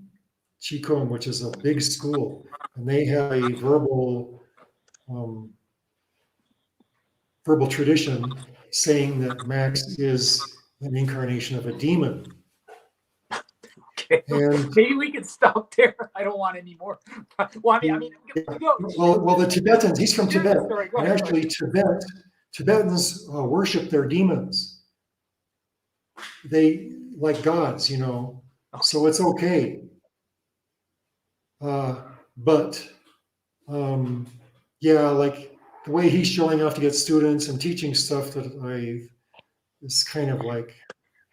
Qigong, which is a big school, and they have a verbal verbal tradition saying that Max is an incarnation of a demon. Okay. And Maybe we can stop there. I don't want any more. Well, I mean, well, the Tibetans, he's from Tibet, Sorry, go and ahead. actually Tibetans worship their demons. They like gods, you know, so it's okay. But yeah, like the way he's showing off to get students and teaching stuff that is kind of like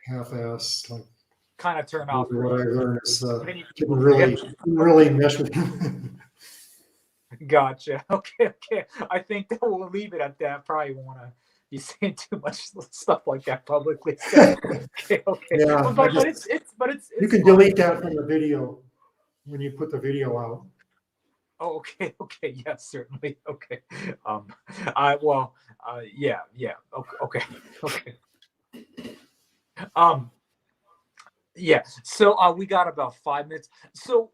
half-assed, like kind of turn off. what I learned is Many didn't people really mesh with him. Gotcha. Okay. I think that we'll leave it at that. Probably won't want to be saying too much stuff like that publicly. So, okay. Yeah, but it's you can delete that from the video when you put the video out. Oh, okay. Yes, certainly. Okay. Yeah. Okay. Yeah. So we got about 5 minutes. So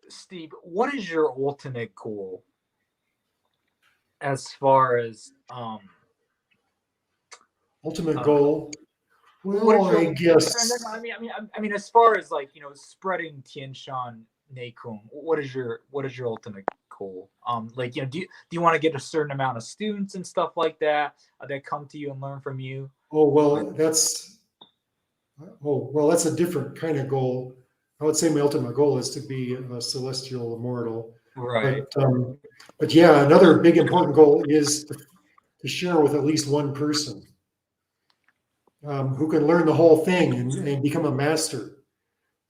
Steve, what is your ultimate goal as far as ultimate goal? Well, I guess. I mean, as far as like spreading Tian Shan Nei Kung, what is your ultimate goal? Like do you want to get a certain amount of students and stuff like that that come to you and learn from you? Oh well, that's a different kind of goal. I would say my ultimate goal is to be a celestial immortal. Right. But yeah, another big important goal is to share with at least one person who can learn the whole thing and become a master.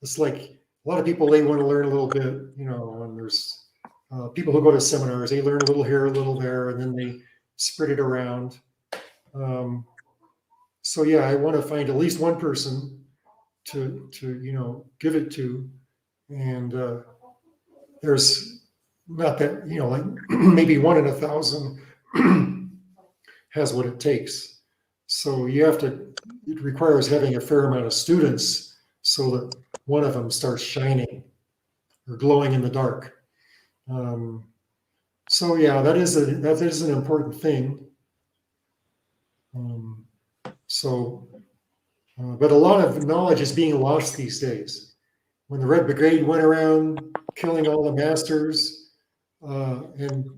It's like a lot of people, they want to learn a little bit, and there's people who go to seminars, they learn a little here, a little there, and then they spread it around. So yeah, I want to find at least one person to give it to, and there's not that like maybe 1 in 1,000 has what it takes. So it requires having a fair amount of students so that one of them starts shining or glowing in the dark. So yeah, that is an important thing. But a lot of knowledge is being lost these days. When the Red Brigade went around killing all the masters, and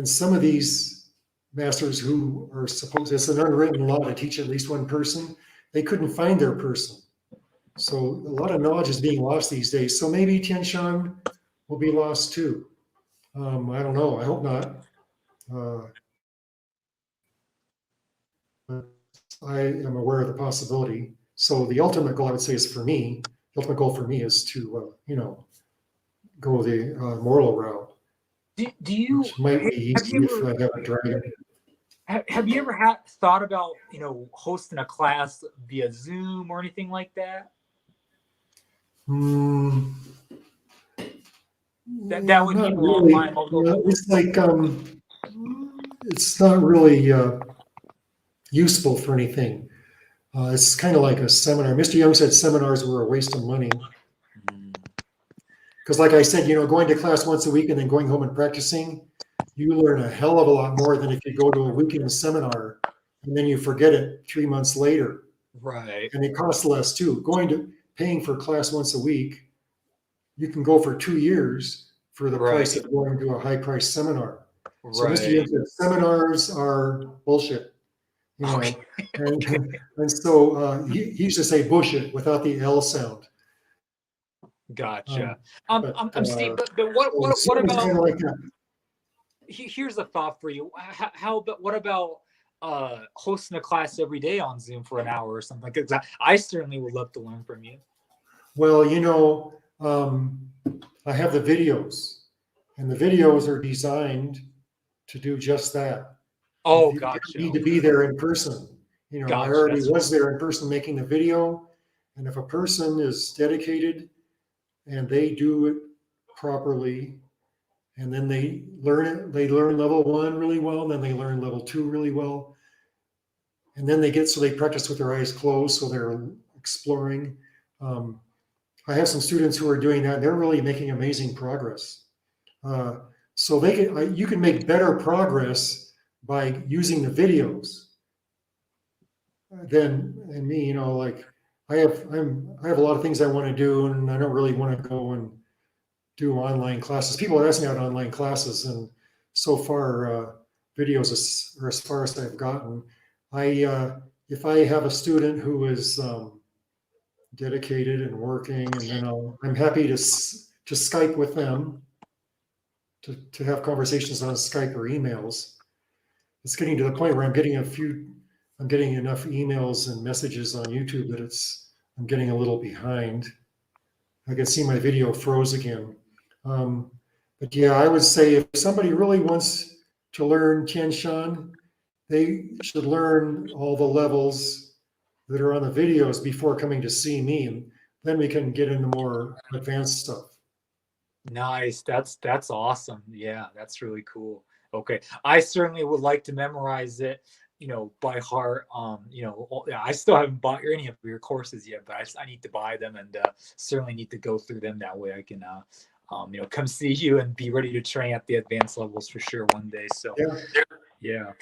some of these masters who are supposed, it's an unwritten law to teach at least one person, they couldn't find their person. So a lot of knowledge is being lost these days. So maybe Tian Shan will be lost too. I don't know. I hope not. But I am aware of the possibility. So the ultimate goal, I would say, is for me. The ultimate goal for me is to, go the moral route. Do you? Which might be easy if I have a dragon. Have you ever thought about hosting a class via Zoom or anything like that? That would be really. It's like it's not really useful for anything. It's kind of like a seminar. Mr. Young said seminars were a waste of money. Because like I said, going to class once a week and then going home and practicing, you learn a hell of a lot more than if you go to a weekend seminar and then you forget it 3 months later. Right. And it costs less too. Paying for class once a week, you can go for 2 years for the price of going to a high price seminar. So Mr. Young said seminars are bullshit. And so he used to say bullshit without the L sound. Gotcha. Steve, but what about kind of like that? Here's a thought for you. What about hosting a class every day on Zoom for an hour or something? Because I certainly would love to learn from you. Well, I have the videos, and the videos are designed to do just that. Oh, you gotcha. need to be there in person. Gotcha. I already was there in person making the video, and if a person is dedicated and they do it properly, and then they learn level 1 really well, and then they learn level 2 really well, and then they practice with their eyes closed, so they're exploring. I have some students who are doing that. They're really making amazing progress. So you can make better progress by using the videos than and me. Like I have a lot of things I want to do, and I don't really want to go and do online classes. People are asking me about online classes, and so far, videos are as far as I've gotten. If I have a student who is dedicated and working, and then I'm happy to Skype with them to have conversations on Skype or emails. It's getting to the point where I'm getting enough emails and messages on YouTube that I'm getting a little behind. I can see my video froze again. But yeah, I would say if somebody really wants to learn Tian Shan, they should learn all the levels that are on the videos before coming to see me. And then we can get into more advanced stuff. Nice. That's awesome. Yeah, that's really cool. Okay. I certainly would like to memorize it, by heart. Yeah, I still haven't bought any of your courses yet, but I need to buy them, and certainly need to go through them. That way I can come see you and be ready to train at the advanced levels for sure one day. So Yeah. yeah.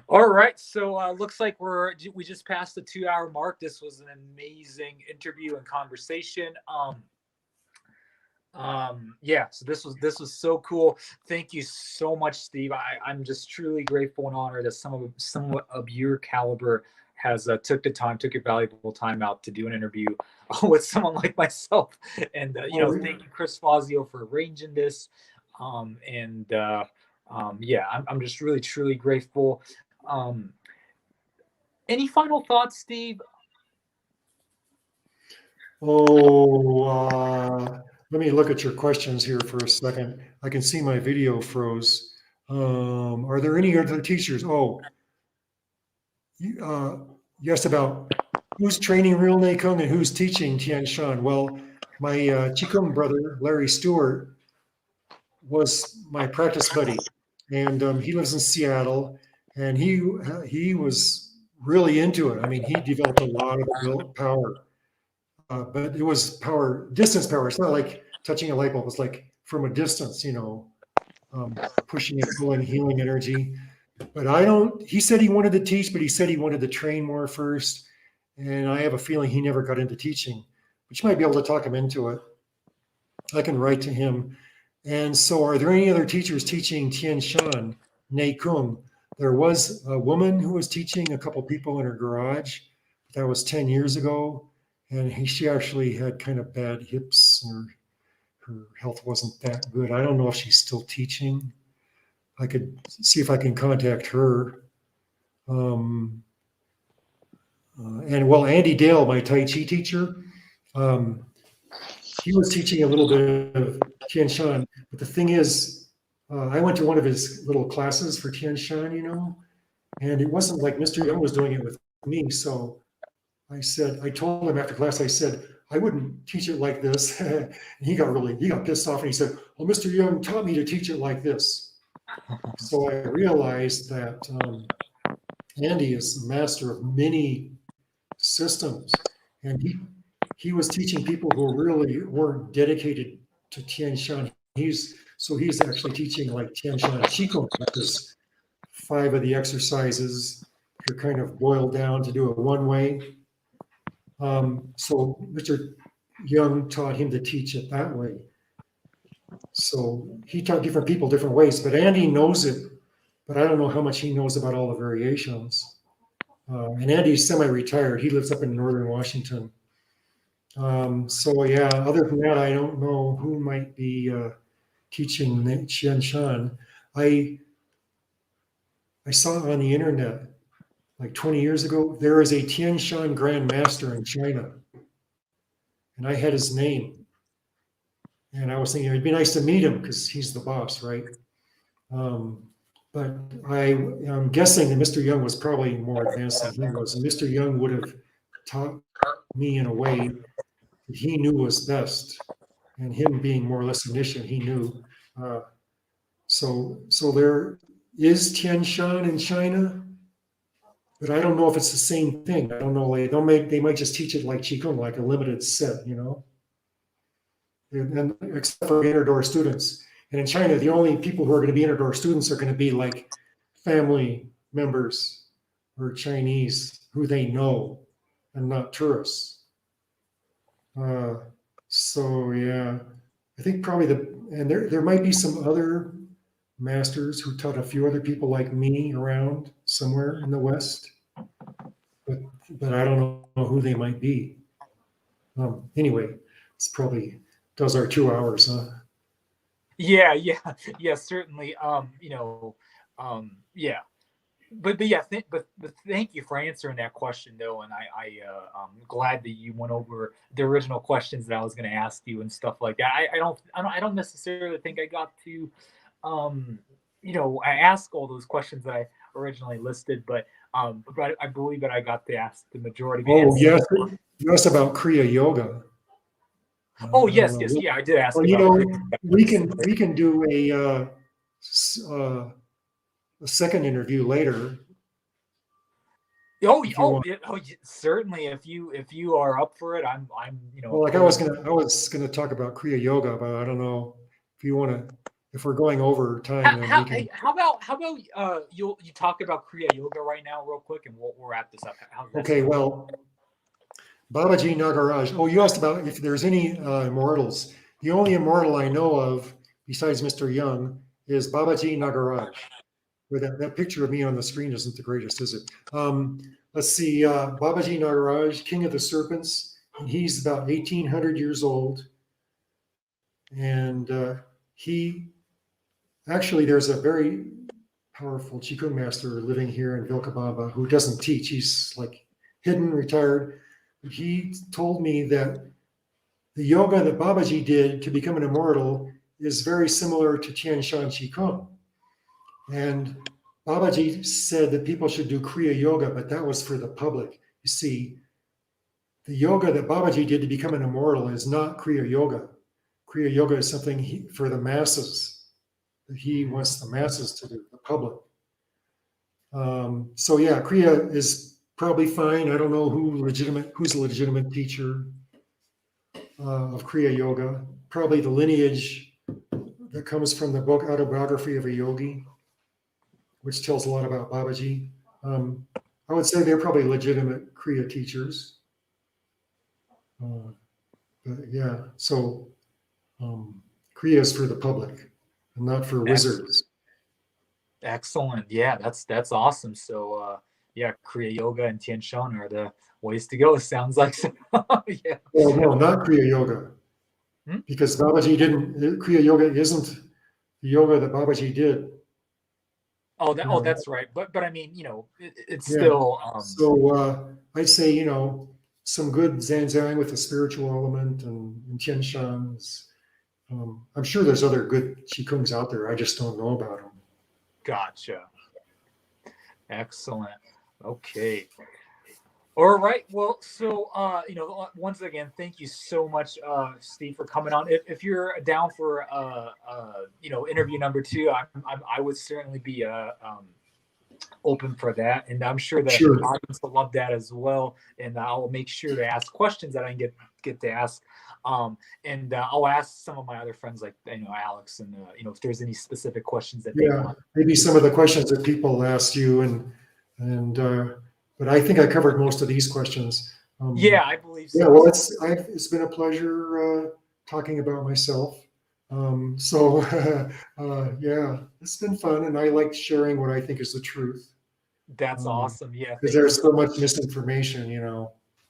All right. So looks like we just passed the 2 hour mark. This was an amazing interview and conversation. Yeah, so this was so cool. Thank you so much, Steve. I'm just truly grateful and honored that some of your caliber has took your valuable time out to do an interview with someone like myself. And thank you, Chris Fazio, for arranging this. And yeah, I'm just really truly grateful. um any final thoughts, Steve? Let me look at your questions here for a second. I can see my video froze. Are there any other teachers? You asked about who's training real Nei Kung and who's teaching Tian Shan. Well, my Qigong brother, Larry Stewart, was my practice buddy, and he lives in Seattle, and he was really into it. I mean, he developed a lot of power, but it was distance power. It's not like touching a light bulb. It's like from a distance, pushing and pulling, healing energy. But I don't. He said he wanted to teach, but he said he wanted to train more first. And I have a feeling he never got into teaching, but you might be able to talk him into it. I can write to him. And so, are there any other teachers teaching Tian Shan, Nei Kung? There was a woman who was teaching a couple people in her garage. That was 10 years ago. And she actually had kind of bad hips, and her health wasn't that good. I don't know if she's still teaching. I could see if I can contact her. And well, Andy Dale, my Tai Chi teacher, he was teaching a little bit of Tian Shan. But the thing is, I went to one of his little classes for Tian Shan, and it wasn't like Mr. Young was doing it with me. So I told him after class, I said, I wouldn't teach it like this. And he got pissed off, and he said, well, Mr. Young taught me to teach it like this. So I realized that Andy is a master of many systems, and he was teaching people who really weren't dedicated to Tian Shan. He's actually teaching like Tian Shan Qigong, which is 5 of the exercises are kind of boiled down to do it one way. So Mr. Young taught him to teach it that way. So he taught different people different ways, but Andy knows it, but I don't know how much he knows about all the variations. And Andy's semi-retired. He lives up in northern Washington. So yeah, other than that, I don't know who might be teaching Tian Shan. I saw on the internet like 20 years ago, there is a Tian Shan Grand Master in China. And I had his name. And I was thinking it'd be nice to meet him because he's the boss, right? But I'm guessing that Mr. Young was probably more advanced than he was. And Mr. Young would have taught me in a way that he knew was best. And him being more or less omniscient, he knew. So there is Tian Shan in China, but I don't know if it's the same thing. I don't know. Like they might just teach it like Qigong, like a limited set, and except for inner-door students. And in China, the only people who are going to be inner-door students are going to be like family members or Chinese who they know and not tourists. So yeah, I think probably and there might be some other masters who taught a few other people like me around somewhere in the West, but I don't know who they might be. Anyway, it's probably does our 2 hours, huh? Yeah, yeah, certainly. Yeah. But yeah, but thank you for answering that question though, and I'm glad that you went over the original questions that I was going to ask you and stuff like that. I don't necessarily think I got to, I asked all those questions that I originally listed, but I believe that I got to ask the majority of it. Oh yes, you asked about Kriya Yoga. Oh I don't yes, know. yeah, I did ask Well, about we can do a second interview later Oh, if you want. certainly. If you are up for it, Well, like I was gonna talk about Kriya Yoga, but I don't know if you want to. If we're going over time, then we can. How about you talk about Kriya Yoga right now, real quick, and we'll wrap this up. Okay, well, Babaji Nagaraj. Oh, you asked about if there's any immortals. The only immortal I know of, besides Mr. Young, is Babaji Nagaraj. Where that picture of me on the screen isn't the greatest, is it? Let's see, Babaji Nagaraj, King of the Serpents. And he's about 1,800 years old. And there's a very powerful Qigong master living here in Vilcabamba who doesn't teach. He's like hidden, retired. He told me that the yoga that Babaji did to become an immortal is very similar to Tian Shan Qigong. And Babaji said that people should do Kriya Yoga, but that was for the public. You see, the yoga that Babaji did to become an immortal is not Kriya Yoga. Kriya Yoga is something for the masses, that he wants the masses to do, the public. So yeah, Kriya is probably fine. I don't know who's a legitimate teacher of Kriya Yoga. Probably the lineage that comes from the book Autobiography of a Yogi, which tells a lot about Babaji. I would say they're probably legitimate Kriya teachers. But yeah, so Kriya is for the public and not for wizards. Excellent. Yeah, that's awesome. So yeah, Kriya Yoga and Tian Shan are the ways to go. It sounds like so. Yeah. Well, no, not Kriya Yoga. Because Babaji didn't, Kriya Yoga isn't the yoga that Babaji did. That's right. But I mean, it's still. So I'd say, some good Zanzang with a spiritual element and Tian Shan's. I'm sure there's other good Qigongs out there. I just don't know about them. Gotcha. Excellent. Okay. All right. Well, so once again, thank you so much, Steve, for coming on. If you're down for interview number 2, I would certainly be open for that, and I'm sure that the audience will love that as well. And I'll make sure to ask questions that I can get to ask. And I'll ask some of my other friends, like Alex, and if there's any specific questions that they want. Maybe some of the questions that people asked you, and but I think I covered most of these questions. Yeah, I believe so. Yeah, well, it's been a pleasure talking about myself. Yeah, it's been fun, and I like sharing what I think is the truth. That's awesome. Yeah, because there's so much misinformation,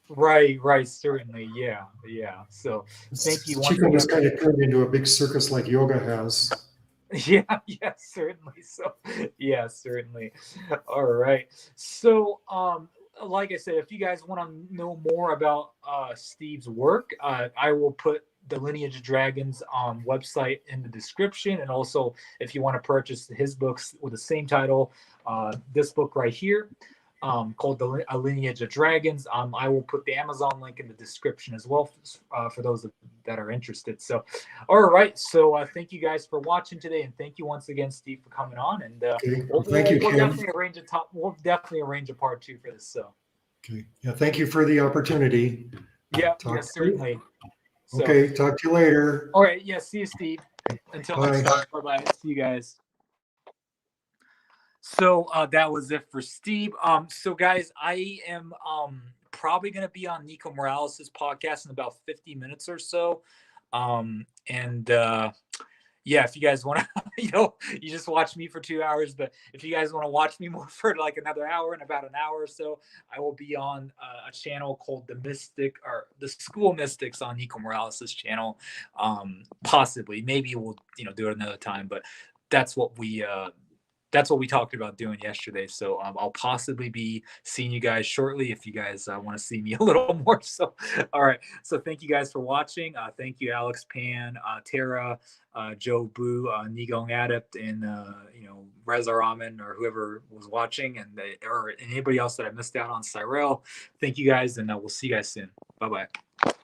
Right, certainly, yeah. So thank you. Qigong was kind of turned into a big circus like yoga has. Yeah, certainly. So, yeah, certainly. All right. So, like I said, if you guys want to know more about Steve's work, I will put the Lineage of Dragons website in the description. And also, if you want to purchase his books with the same title, this book right here, called A Lineage of Dragons. I will put the Amazon link in the description as well for those that are interested. So, all right. So thank you guys for watching today, and thank you once again, Steve, for coming on. And thank you, we'll Ken. We'll definitely arrange a part 2 for this. So, okay. Yeah. Thank you for the opportunity. Yeah. Certainly. So, okay. Talk to you later. All right. Yeah. See you, Steve. Until next time. Bye-bye. See you guys. So that was it for Steve. So guys, I am probably gonna be on Nico Morales' podcast in about 50 minutes or so. And yeah, if you guys want to, you just watch me for 2 hours, but if you guys want to watch me more for like another hour and about an hour or so, I will be on a channel called the Mystic or the School Mystics on Nico Morales' channel. Possibly, maybe we'll do it another time, but that's what we talked about doing yesterday. So I'll possibly be seeing you guys shortly if you guys want to see me a little more. So, all right. So thank you guys for watching. Thank you, Alex Pan, Tara, Joe Boo, Nigong Adept, and Reza Rahman or whoever was watching, and or anybody else that I missed out on, Cyrell. Thank you guys, and we'll see you guys soon. Bye bye.